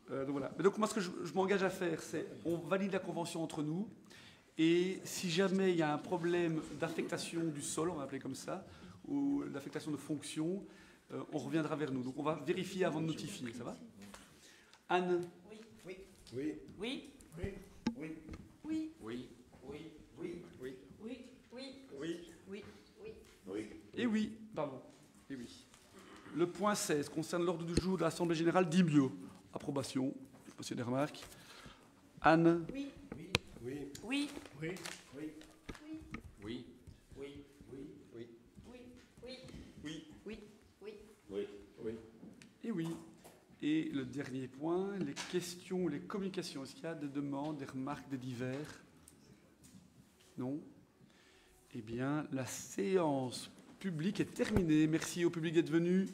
Donc voilà. Mais donc moi, ce que je m'engage à faire, c'est on valide la convention entre nous, et si jamais il y a un problème d'affectation du sol, on va appeler comme ça, ou d'affectation de fonction, on reviendra vers nous. Donc on va vérifier avant de notifier, ça va? Anne? Oui. Oui. Oui. Oui. Oui. Oui. Oui. Oui. Oui. Oui. Oui. Oui. Oui. Oui. Oui. Oui. Et oui, pardon. Et oui. Le point 16 concerne l'ordre du jour de l'Assemblée générale d'Imbio. Approbation. Je sais pas s'il y a des remarques. Anne? Oui. Oui. Oui. Oui. Oui. Oui. Oui. Oui. Oui. Oui. Oui. Oui. Oui. Oui. Oui. Et oui. Et le dernier point, les questions, les communications. Est-ce qu'il y a des demandes, des remarques, des divers? Non? Eh bien, la séance publique est terminée. Merci au public d'être venu.